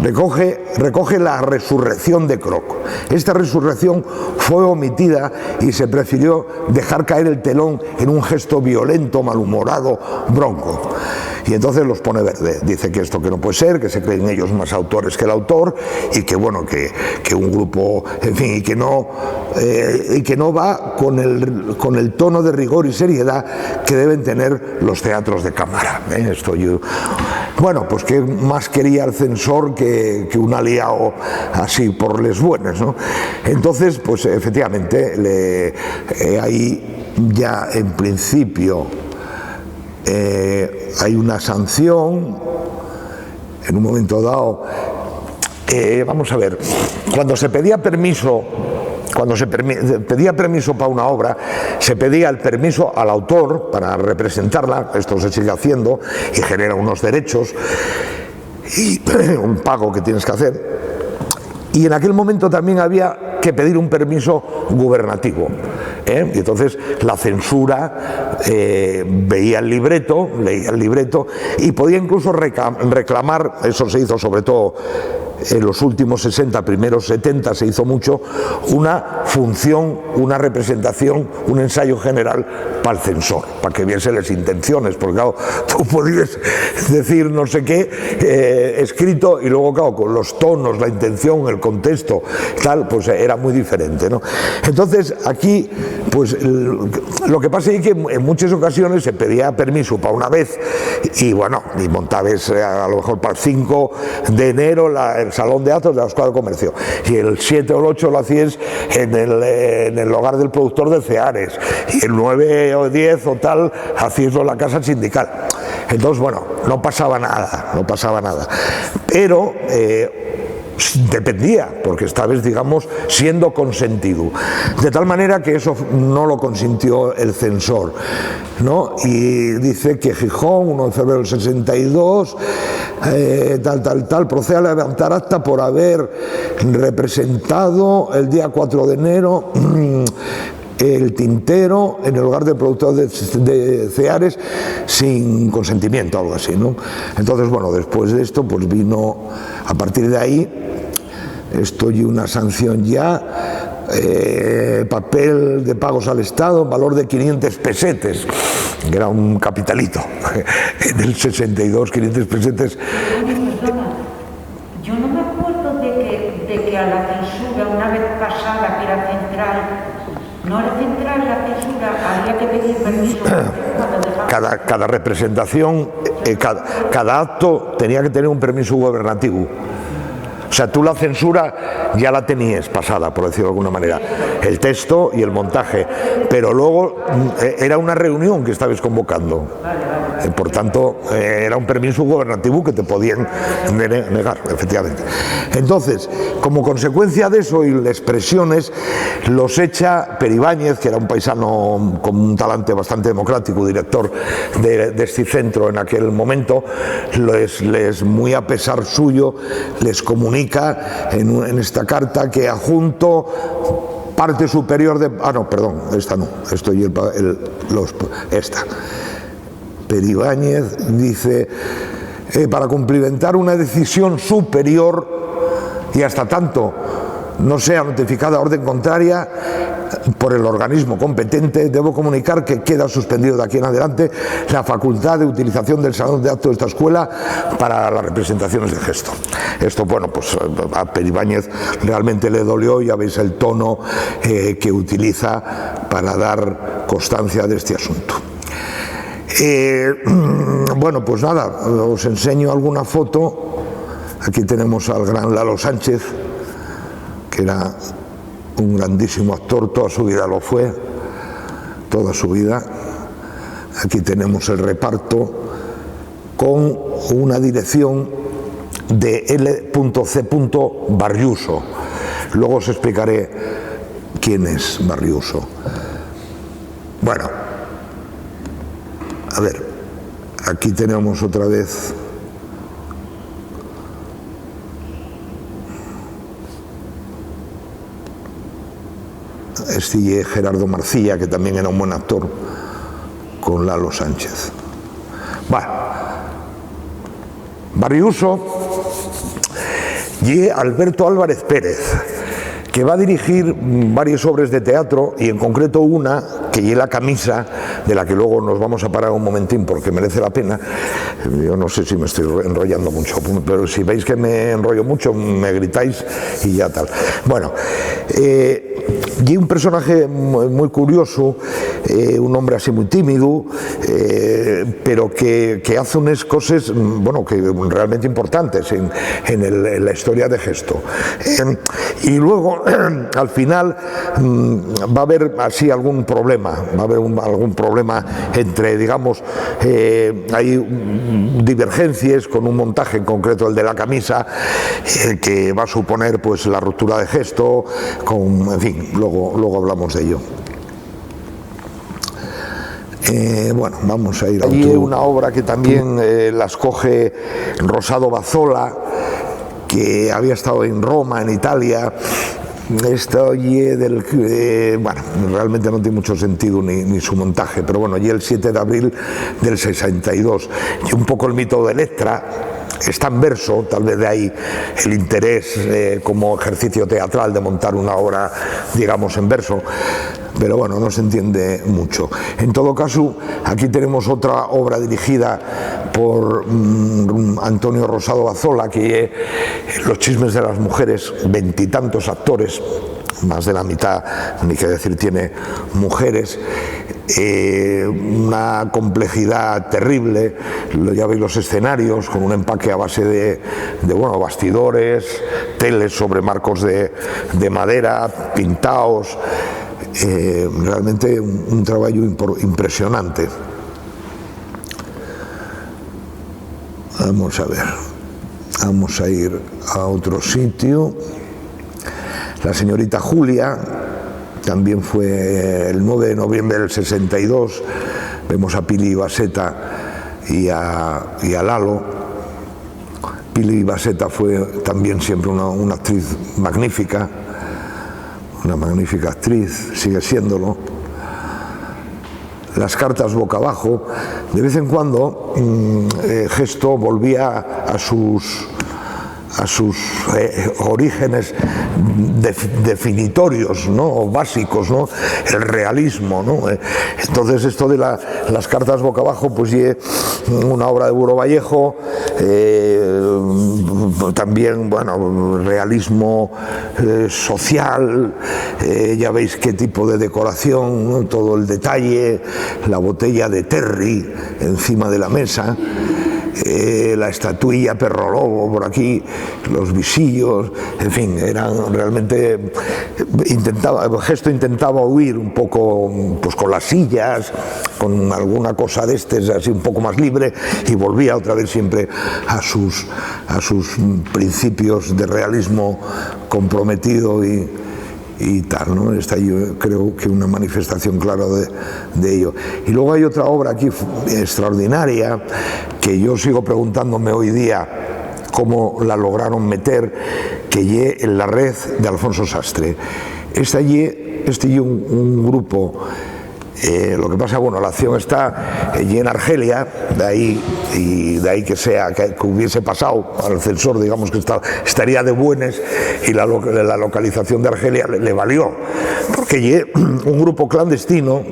recoge la resurrección de Croc. Esta resurrección fue omitida y se prefirió dejar caer el telón en un gesto violento, malhumorado, bronco. Y entonces los pone verde. Dice que esto que no puede ser, que se creen ellos más autores que el autor y que bueno, que un grupo, en fin, y que no va con el tono de rigor y seriedad que deben tener los teatros de cámara. Bueno, pues que más quería el censor que un aliado así por les buenas, ¿no? Entonces, pues efectivamente, ahí ya en principio hay una sanción en un momento dado. Vamos a ver, cuando se pedía permiso para una obra, se pedía el permiso al autor para representarla. Esto se sigue haciendo y genera unos derechos y un pago que tienes que hacer. Y en aquel momento también había que pedir un permiso gubernativo. Y entonces la censura leía el libreto y podía incluso reclamar, eso se hizo sobre todo en los últimos 60, primeros 70 se hizo mucho, una función, una representación, un ensayo general para el censor, para que viese las intenciones, porque claro, tú podías decir no sé qué escrito y luego claro, con los tonos, la intención, el contexto, tal, pues era muy diferente, ¿no? Entonces aquí, pues lo que pasa es que en muchas ocasiones se pedía permiso para una vez y bueno, y montabas a lo mejor para el 5 de enero el salón de actos de la Escuela de Comercio y el 7 o el 8 lo hacías en el hogar del productor de Ceares y el 9 o 10 o tal hacíaslo en la casa sindical. Entonces bueno, no pasaba nada, pero dependía, porque estabas, digamos, siendo consentido. De tal manera que eso no lo consintió el censor, ¿no? Y dice que Gijón, 1 de febrero del 62, procede a levantar acta por haber representado el día 4 de enero el Tintero en el hogar del productor de Ceares sin consentimiento, algo así, ¿no? Entonces, bueno, después de esto, pues vino, a partir de ahí, esto y una sanción ya, papel de pagos al Estado en valor de 500 pesetes, que era un capitalito, en el 62, 500 pesetes. Yo no me acuerdo de que a la censura, una vez pasada que era central, no era central la censura, había que pedir permiso. Cada representación, cada acto tenía que tener un permiso gubernativo. O sea, tú la censura ya la tenías pasada, por decirlo de alguna manera, el texto y el montaje, pero luego era una reunión que estabas convocando. Por tanto, era un permiso gubernativo que te podían negar, efectivamente. Entonces, como consecuencia de eso y las presiones, los echa Peribáñez, que era un paisano con un talante bastante democrático, director de este centro en aquel momento, les muy a pesar suyo, les comunica en esta carta que adjunto parte superior de... Ah, no, perdón, esta no, esto y esta. Peribáñez dice, para cumplimentar una decisión superior y hasta tanto no sea notificada orden contraria por el organismo competente, debo comunicar que queda suspendido de aquí en adelante la facultad de utilización del salón de actos de esta escuela para las representaciones de gesto. Esto, bueno, pues a Peribáñez realmente le dolió, ya veis el tono que utiliza para dar constancia de este asunto. Bueno, pues nada, os enseño alguna foto. Aquí tenemos al gran Lalo Sánchez, que era un grandísimo actor, toda su vida lo fue, toda su vida. Aquí tenemos el reparto con una dirección de L.C. Barriuso. Luego os explicaré quién es Barriuso. Bueno, a ver, aquí tenemos otra vez Gerardo Marcilla, que también era un buen actor, con Lalo Sánchez. Bueno, Barriuso y Alberto Álvarez Pérez, que va a dirigir varias obras de teatro, y en concreto una que lleva La camisa, de la que luego nos vamos a parar un momentín porque merece la pena. Yo no sé si me estoy enrollando mucho, pero si veis que me enrollo mucho, me gritáis y ya tal. Bueno, y un personaje muy curioso, un hombre así muy tímido, pero que hace unas cosas, bueno, que realmente importantes en la historia de gesto. Y luego, al final, va a haber así algún problema, algún problema entre, digamos, hay divergencias con un montaje, en concreto el de La camisa, que va a suponer pues la ruptura de gesto, en fin, luego hablamos de ello. Bueno, vamos a ir a allí una obra que también la escoge Rosado Bazzola, que había estado en Roma, en Italia. Esto bueno, realmente no tiene mucho sentido ni su montaje, pero bueno, y el 7 de abril del 62. Y un poco el mito de Electra. Está en verso, tal vez de ahí el interés como ejercicio teatral de montar una obra, digamos, en verso, pero bueno, no se entiende mucho. En todo caso, aquí tenemos otra obra dirigida por Antonio Rosado Bazzola, que Los chismes de las mujeres, 20 y tantos actores, más de la mitad, ni que decir, tiene mujeres. Una complejidad terrible, ya veis los escenarios con un empaque a base de bueno, bastidores, teles sobre marcos de madera, pintados, realmente un trabajo impresionante. Vamos a ver, vamos a ir a otro sitio. La señorita Julia también fue el 9 de noviembre del 62, vemos a Pili Baseta y a Lalo. Pili Baseta fue también siempre una actriz magnífica, una magnífica actriz, sigue siéndolo. Las cartas boca abajo, de vez en cuando Gesto volvía a sus orígenes definitorios, ¿no? O básicos, ¿no? El realismo, ¿no? Entonces esto de las cartas boca abajo, pues es una obra de Buro Vallejo, también, bueno, realismo social, ya veis qué tipo de decoración, ¿no? Todo el detalle, la botella de Terry encima de la mesa, la estatuilla Perro Lobo por aquí, los visillos, en fin, eran realmente, Gesto intentaba huir un poco pues con las sillas, con alguna cosa de así un poco más libre, y volvía otra vez siempre a sus principios de realismo comprometido y tal, ¿no? Está yo creo que una manifestación clara de ello. Y luego hay otra obra aquí extraordinaria que yo sigo preguntándome hoy día cómo la lograron meter, que lle en La red de Alfonso Sastre. Este y un grupo Lo que pasa, bueno, la acción está allí en Argelia, de ahí que hubiese pasado al censor, digamos que estaría de buenas, y la localización de Argelia le valió, porque allí un grupo clandestino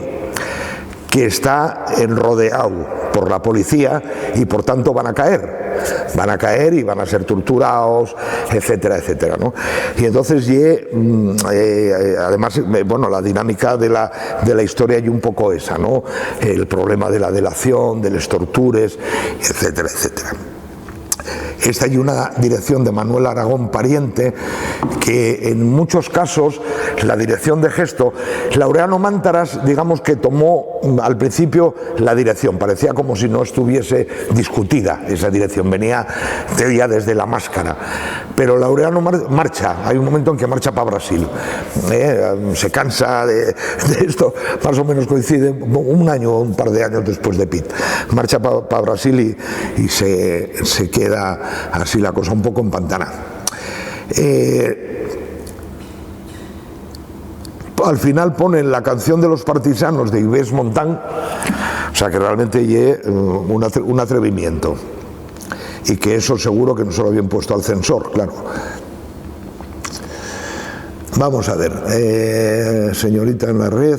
que está rodeado por la policía y por tanto van a caer y van a ser torturados, etcétera, etcétera, ¿no? Y entonces además, bueno, la dinámica de la historia y un poco esa, ¿no? El problema de la delación, de las tortures, etcétera, etcétera. Esta hay una dirección de Manuel Aragón Pariente, que en muchos casos la dirección de gesto, Laureano Mántaras, digamos que tomó al principio la dirección, parecía como si no estuviese discutida esa dirección, venía ya desde La Máscara, pero Laureano marcha, hay un momento en que marcha para Brasil, se cansa de esto, más o menos coincide un par de años después de Pitt, marcha para Brasil y se queda así la cosa un poco empantanada. Al final ponen la canción de los partisanos de Yves Montand, o sea que realmente un atrevimiento, y que eso seguro que no se lo habían puesto al censor, claro. Vamos a ver, señorita en la red,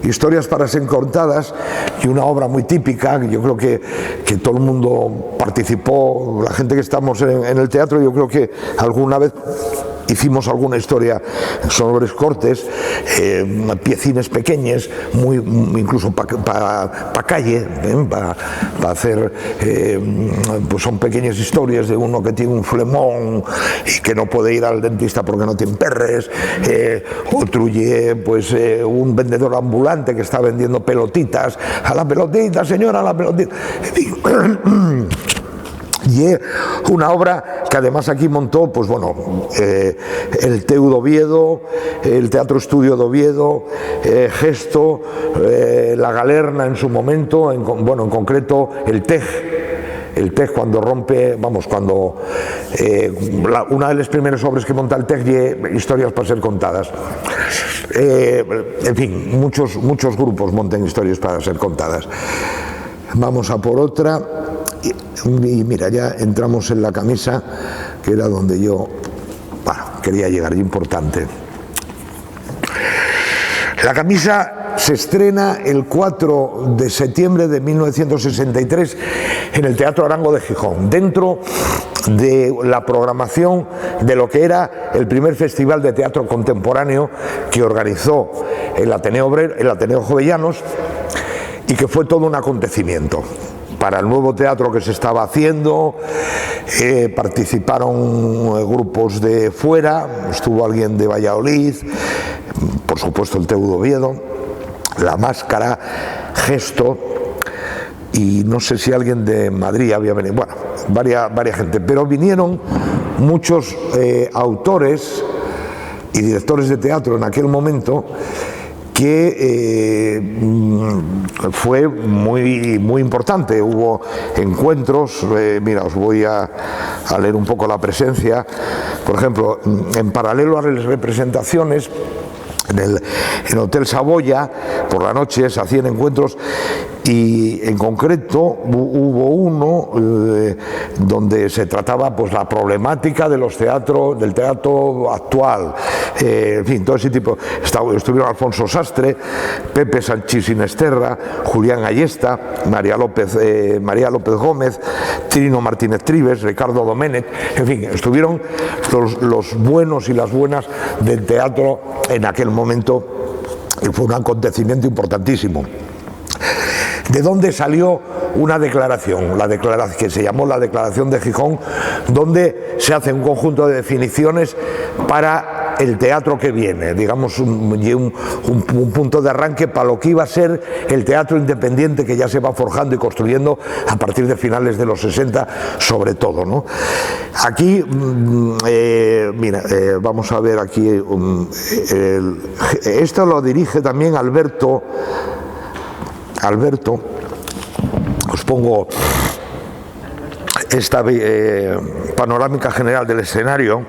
Historias para ser contadas, y una obra muy típica, yo creo que todo el mundo participó, la gente que estamos en el teatro, yo creo que alguna vez hicimos alguna historia sobre los cortes, piecines pequeñas, incluso para calle, para hacer, pues son pequeñas historias de uno que tiene un flemón y que no puede ir al dentista porque no tiene perres, otro pues un vendedor ambulante que está vendiendo pelotitas, a la pelotita señora, a la pelotita, en fin. Y una obra que además aquí montó, pues bueno, el TEU de Oviedo, el Teatro Estudio de Oviedo, Gesto, la Galerna en su momento, en concreto el TEG cuando rompe, cuando una de las primeras obras que monta el TEG, Historias para ser contadas. En fin, muchos grupos montan historias para ser contadas. Vamos a por otra. Y mira, ya entramos en la camisa, que era donde yo quería llegar, importante. La camisa se estrena el 4 de septiembre de 1963 en el Teatro Arango de Gijón, dentro de la programación de lo que era el primer festival de teatro contemporáneo que organizó el Ateneo Jovellanos, y que fue todo un acontecimiento. Para el nuevo teatro que se estaba haciendo, participaron grupos de fuera, estuvo alguien de Valladolid, por supuesto el TEU de Oviedo, La Máscara, Gesto, y no sé si alguien de Madrid había venido, bueno, varias gente, pero vinieron muchos autores y directores de teatro en aquel momento, que fue muy importante. Hubo encuentros, mira, os voy a leer un poco la presencia. Por ejemplo, en paralelo a las representaciones, en Hotel Saboya, por la noche se hacían encuentros, y en concreto hubo uno donde se trataba pues la problemática de del teatro actual, en fin, todo ese tipo. Estuvieron Alfonso Sastre, Pepe Sanchís Sinesterra, Julián Ayesta, María López Gómez, Trino Martínez Trives, Ricardo Doménech, en fin, estuvieron los buenos y las buenas del teatro en aquel momento, y fue un acontecimiento importantísimo. ¿De dónde salió una declaración? Que se llamó la Declaración de Gijón, donde se hace un conjunto de definiciones para el teatro que viene, digamos un punto de arranque para lo que iba a ser el teatro independiente que ya se va forjando y construyendo a partir de finales de los 60 sobre todo, ¿no? Aquí, mira, vamos a ver aquí, esto lo dirige también Alberto, os pongo esta panorámica general del escenario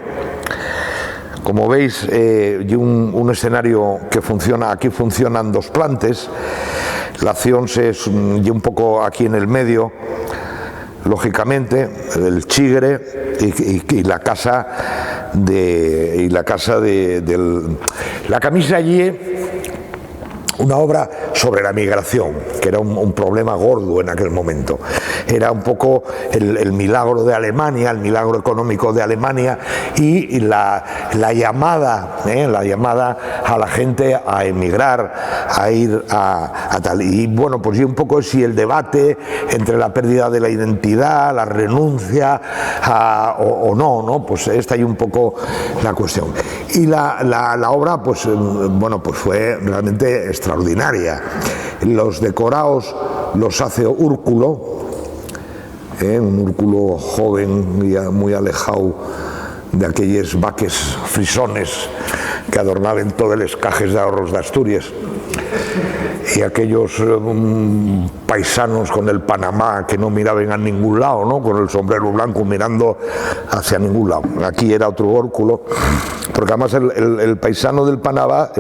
Como veis, y un escenario que funciona, aquí funcionan dos plantes, la acción y un poco aquí en el medio, lógicamente, el Chigre y la casa la camisa allí, una obra sobre la migración, que era un problema gordo en aquel momento. Era un poco el milagro de Alemania, el milagro económico de Alemania y la llamada a la gente a emigrar, a ir a tal. Y bueno, pues y un poco si el debate entre la pérdida de la identidad, la renuncia o no, pues esta hay un poco la cuestión. Y la obra, pues bueno, pues fue realmente extraordinaria. Los decorados los hace Úrculo, un Úrculo joven, muy alejado de aquellos vaques frisones que adornaban todos los cajes de ahorros de Asturias, y aquellos paisanos con el Panamá que no miraban a ningún lado, ¿no? Con el sombrero blanco mirando hacia ningún lado. Aquí era otro Úrculo, porque además el paisano del Panamá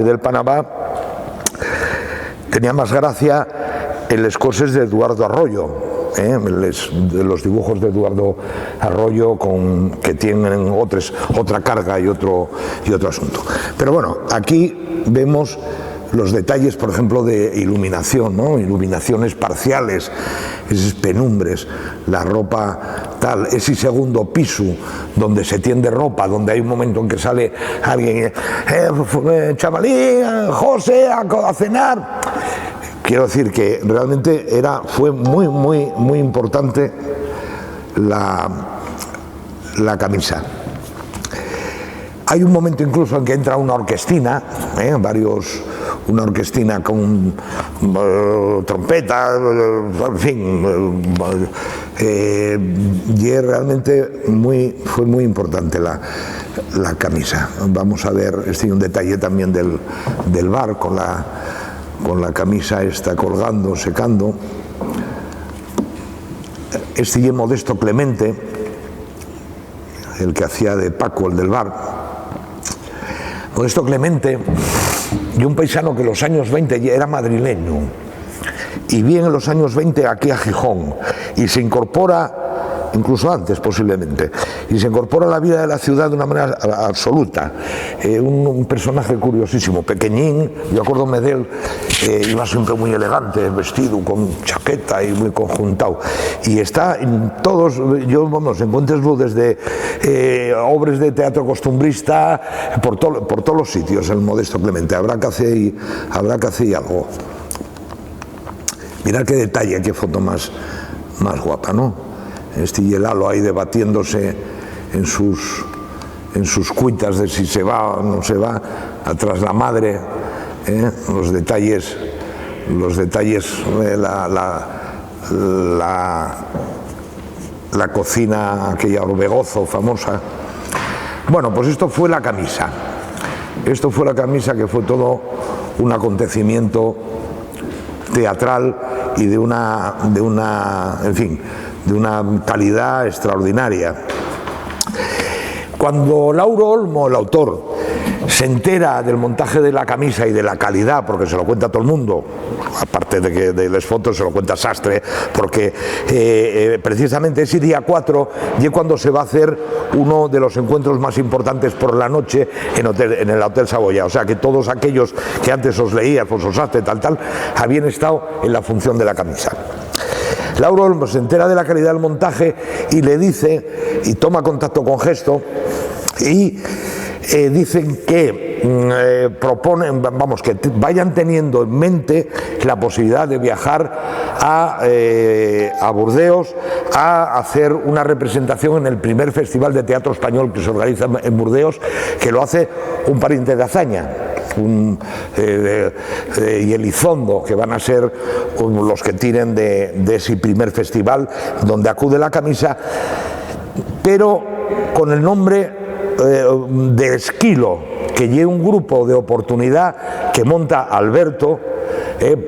tenía más gracia en las cosas de Eduardo Arroyo, de los dibujos de Eduardo Arroyo que tienen otra carga y otro asunto. Pero bueno, aquí vemos los detalles, por ejemplo, de iluminación, ¿no? Iluminaciones parciales, esas penumbres, la ropa tal, ese segundo piso donde se tiende ropa, donde hay un momento en que sale alguien, chavalín, José, a cenar. Quiero decir que realmente fue muy importante la camisa. Hay un momento incluso en que entra una orquestina, una orquestina con trompeta, en fin, y realmente fue muy importante la camisa. Vamos a ver, un detalle también del bar con la camisa esta colgando, secando. Y Modesto Clemente, el que hacía de Paco, el del bar. Modesto Clemente, y un paisano que en los años 20 ya era madrileño y viene en los años 20 aquí a Gijón y se incorpora, incluso antes posiblemente, y se incorpora a la vida de la ciudad de una manera absoluta. Un personaje curiosísimo, pequeñín, yo acuérdome de él, iba siempre muy elegante, vestido con chaqueta y muy conjuntado, y está en todos, encuentro desde obras de teatro costumbrista por todos los sitios, el Modesto Clemente. Habrá que hacer algo. Mirad qué detalle, qué foto más guapa, ¿no? Y el halo ahí debatiéndose en sus cuitas de si se va o no se va, atrás la madre, los detalles, la cocina, aquella Orbegozo famosa. Bueno, pues esto fue la camisa. Esto fue la camisa, que fue todo un acontecimiento teatral y de una calidad extraordinaria. Cuando Lauro Olmo, el autor, se entera del montaje de la camisa y de la calidad, porque se lo cuenta todo el mundo, aparte de que de las fotos se lo cuenta Sastre, porque precisamente ese día 4 y cuando se va a hacer uno de los encuentros más importantes por la noche en el Hotel Saboya. O sea que todos aquellos que antes os leía, Alfonso Sastre, tal, habían estado en la función de la camisa. Lauro Olmo se entera de la calidad del montaje y le dice, y toma contacto con Gesto, y dicen que proponen, que vayan teniendo en mente la posibilidad de viajar a Burdeos a hacer una representación en el primer festival de teatro español que se organiza en Burdeos, que lo hace un pariente de Azaña, y Elizondo, que van a ser los que tiren de ese primer festival donde acude la camisa, pero con el nombre de Esquilo, que lleva un grupo de oportunidad que monta Alberto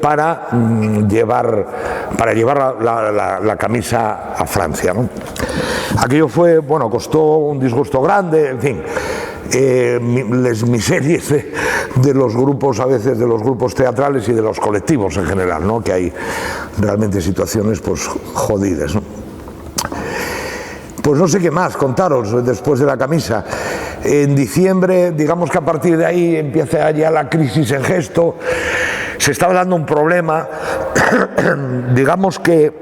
para llevar la camisa a Francia, ¿no? Aquello fue, costó un disgusto grande, en fin. les miserias de los grupos, a veces de los grupos teatrales y de los colectivos en general, ¿no? Que hay realmente situaciones pues jodidas, ¿no? Pues no sé qué más contaros después de la camisa. En diciembre, digamos que a partir de ahí empieza ya la crisis en Gesto. Se estaba dando un problema, digamos que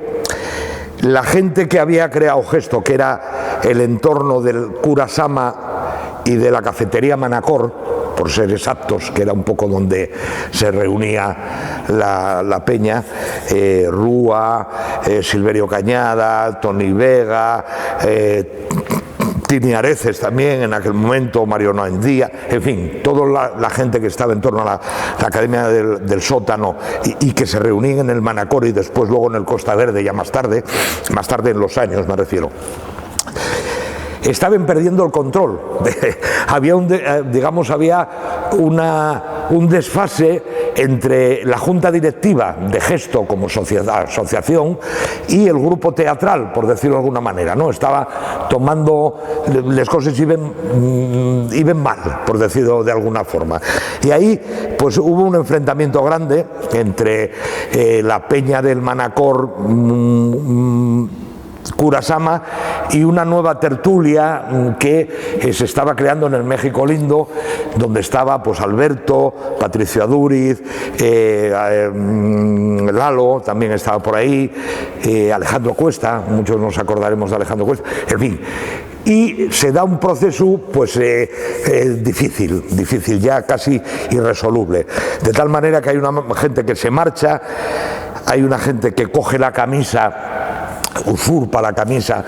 la gente que había creado Gesto, que era el entorno del cura Sama y de la cafetería Manacor, por ser exactos, que era un poco donde se reunía la peña, Rúa, Silverio Cañada, Toni Vega, Tini Areces también en aquel momento, Mario Noendía, en fin, toda la gente que estaba en torno a la Academia del Sótano y que se reunían en el Manacor y después luego en el Costa Verde, ya más tarde en los años me refiero. Estaban perdiendo el control. Había un desfase entre la junta directiva de Gesto como asociación y el grupo teatral, por decirlo de alguna manera, ¿no? Estaba tomando, las cosas iban mal, por decirlo de alguna forma. Y ahí pues hubo un enfrentamiento grande entre la peña del Manacor, cura Sama, y una nueva tertulia que se estaba creando en el México Lindo, donde estaba pues Alberto, Patricio Adúriz, Lalo también estaba por ahí, Alejandro Cuesta, muchos nos acordaremos de Alejandro Cuesta, en fin. Y se da un proceso pues difícil, ya casi irresoluble, de tal manera que hay una gente que se marcha, hay una gente que coge la camisa, usurpa la camisa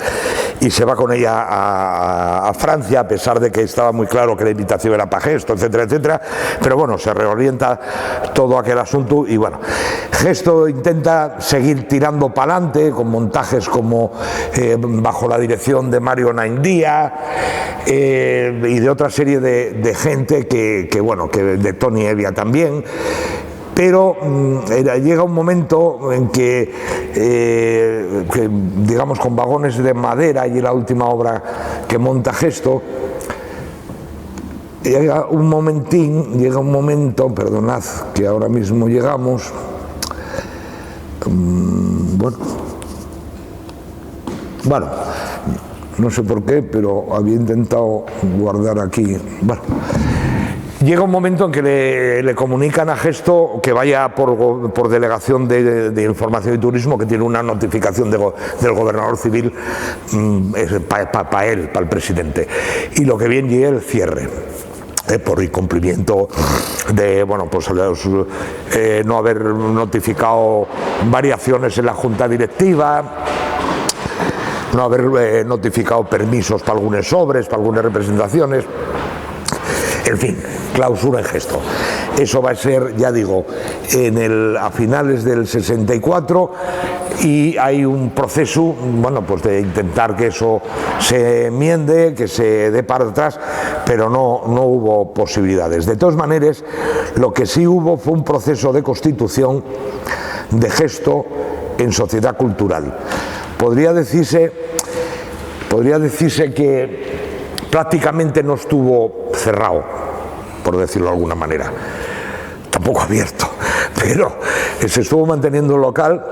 y se va con ella a Francia, a pesar de que estaba muy claro que la invitación era para Gesto, etcétera, etcétera, pero bueno, se reorienta todo aquel asunto y bueno, Gesto intenta seguir tirando para adelante con montajes como bajo la dirección de Mario Noendía y de otra serie de gente que bueno, que de Toni Evia también. Pero llega un momento en que, digamos, con vagones de madera, y la última obra que monta Gesto, llega un momento, perdonad que ahora mismo llegamos, bueno, no sé por qué, pero había intentado guardar aquí, bueno. Llega un momento en que le comunican a Gesto que vaya por delegación de Información y Turismo, que tiene una notificación del gobernador civil para él, para el presidente. Y lo que viene llega el cierre. Por incumplimiento de, bueno, pues no haber notificado variaciones en la junta directiva, no haber notificado permisos para algunas obras, para algunas representaciones. En fin, clausura en Gesto. Eso va a ser, ya digo, a finales del 64, y hay un proceso, bueno, pues de intentar que eso se enmiende, que se dé para atrás, pero no hubo posibilidades. De todas maneras, lo que sí hubo fue un proceso de constitución de Gesto en sociedad cultural. Podría decirse que prácticamente no estuvo cerrado, por decirlo de alguna manera, tampoco abierto, pero se estuvo manteniendo local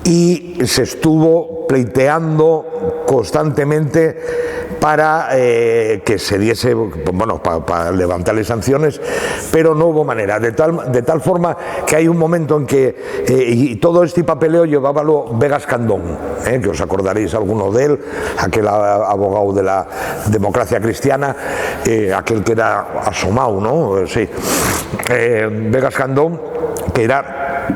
y se estuvo pleiteando constantemente para que se diese, bueno, para levantarle sanciones, pero no hubo manera, de tal forma que hay un momento en que, y todo este papeleo llevábalo Vegas Candón, que os acordaréis alguno de él, aquel abogado de la democracia cristiana, aquel que era asomado, ¿no? Sí. Vegas Candón, que era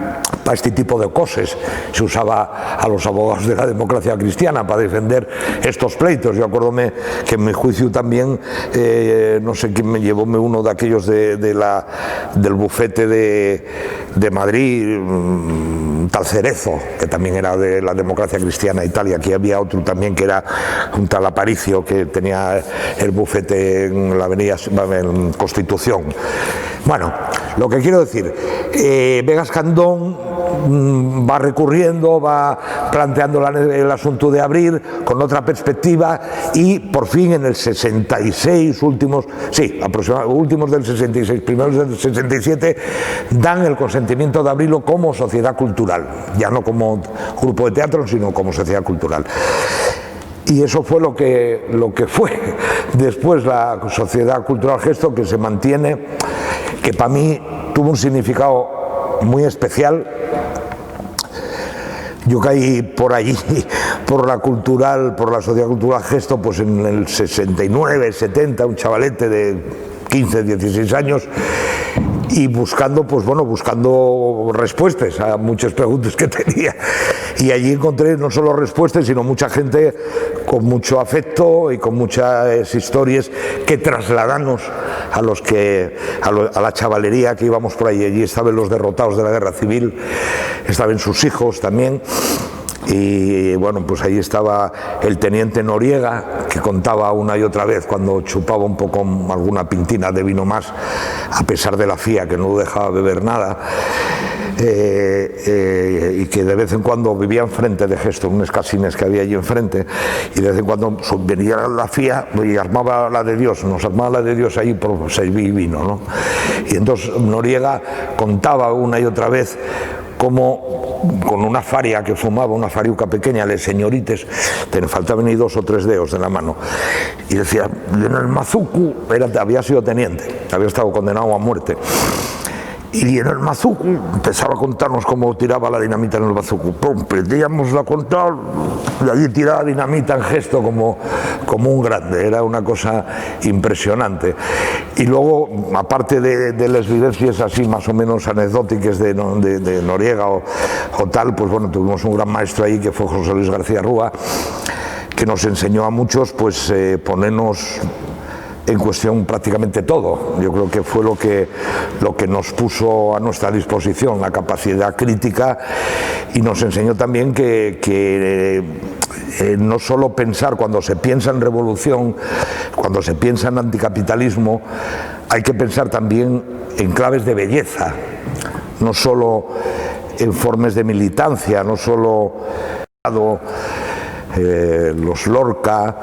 para este tipo de cosas, se usaba a los abogados de la democracia cristiana para defender estos pleitos. Yo acuérdome que en mi juicio también, no sé quién me llevó uno de aquellos del bufete de Madrid, tal Cerezo, que también era de la democracia cristiana Italia. Aquí había otro también que era un tal Aparicio, que tenía el bufete en la avenida en Constitución. Bueno, lo que quiero decir, Vegas Candón va recurriendo, va planteando el asunto de abrir con otra perspectiva y por fin en el 66, últimos del 66, primeros del 67, dan el consentimiento de abrirlo como sociedad cultural, ya no como grupo de teatro, sino como sociedad cultural. Y eso fue lo que fue después la Sociedad Cultural Gesto, que se mantiene, que para mí tuvo un significado muy especial. Yo caí por allí, por la Sociedad Cultural Gesto, pues en el 69, 70, un chavalete de 15, 16 años, y buscando respuestas a muchas preguntas que tenía. Y allí encontré no solo respuestas, sino mucha gente con mucho afecto y con muchas historias que trasladarnos a la chavalería que íbamos por ahí. Allí estaban los derrotados de la guerra civil, estaban sus hijos también. Y bueno, pues ahí estaba el teniente Noriega, que contaba una y otra vez cuando chupaba un poco alguna pintina de vino más, a pesar de la fía, que no lo dejaba beber nada, y que de vez en cuando vivía enfrente de Gesto, unos casines que había allí enfrente, y de vez en cuando venía la fía y armaba la de Dios, nos armaba la de Dios ahí por servir vino, ¿no? Y entonces Noriega contaba una y otra vez cómo con una faria que fumaba, una fariuca pequeña, les señorites, te faltaban ni 2 o 3 dedos de la mano, y decía, en el Mazucu, había sido teniente, había estado condenado a muerte, y en el Mazucu empezaba a contarnos cómo tiraba la dinamita en el Mazucu. Pedíamos la contar y allí tiraba dinamita en Gesto como un grande, era una cosa impresionante. Y luego, aparte de las vivencias así más o menos anecdóticas de Noriega o tal, pues bueno, tuvimos un gran maestro ahí que fue José Luis García Rúa, que nos enseñó a muchos pues ponernos en cuestión prácticamente todo. Yo creo que fue lo que nos puso a nuestra disposición la capacidad crítica, y nos enseñó también que no solo pensar, cuando se piensa en revolución, cuando se piensa en anticapitalismo, hay que pensar también en claves de belleza, no solo en formas de militancia, no solo los Lorca,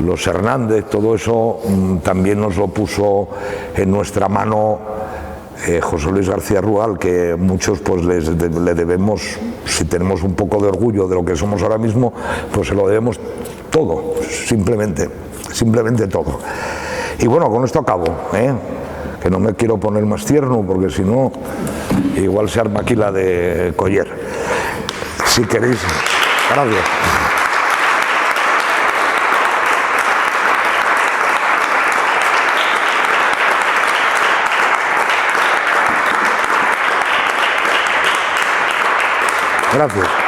los Hernández, todo eso también nos lo puso en nuestra mano José Luis García Rúa, al que muchos pues le debemos, si tenemos un poco de orgullo de lo que somos ahora mismo, pues se lo debemos todo, simplemente todo. Y bueno, con esto acabo, que no me quiero poner más tierno, porque si no, igual se arma aquí la de Coller. Si queréis, gracias. Gracias.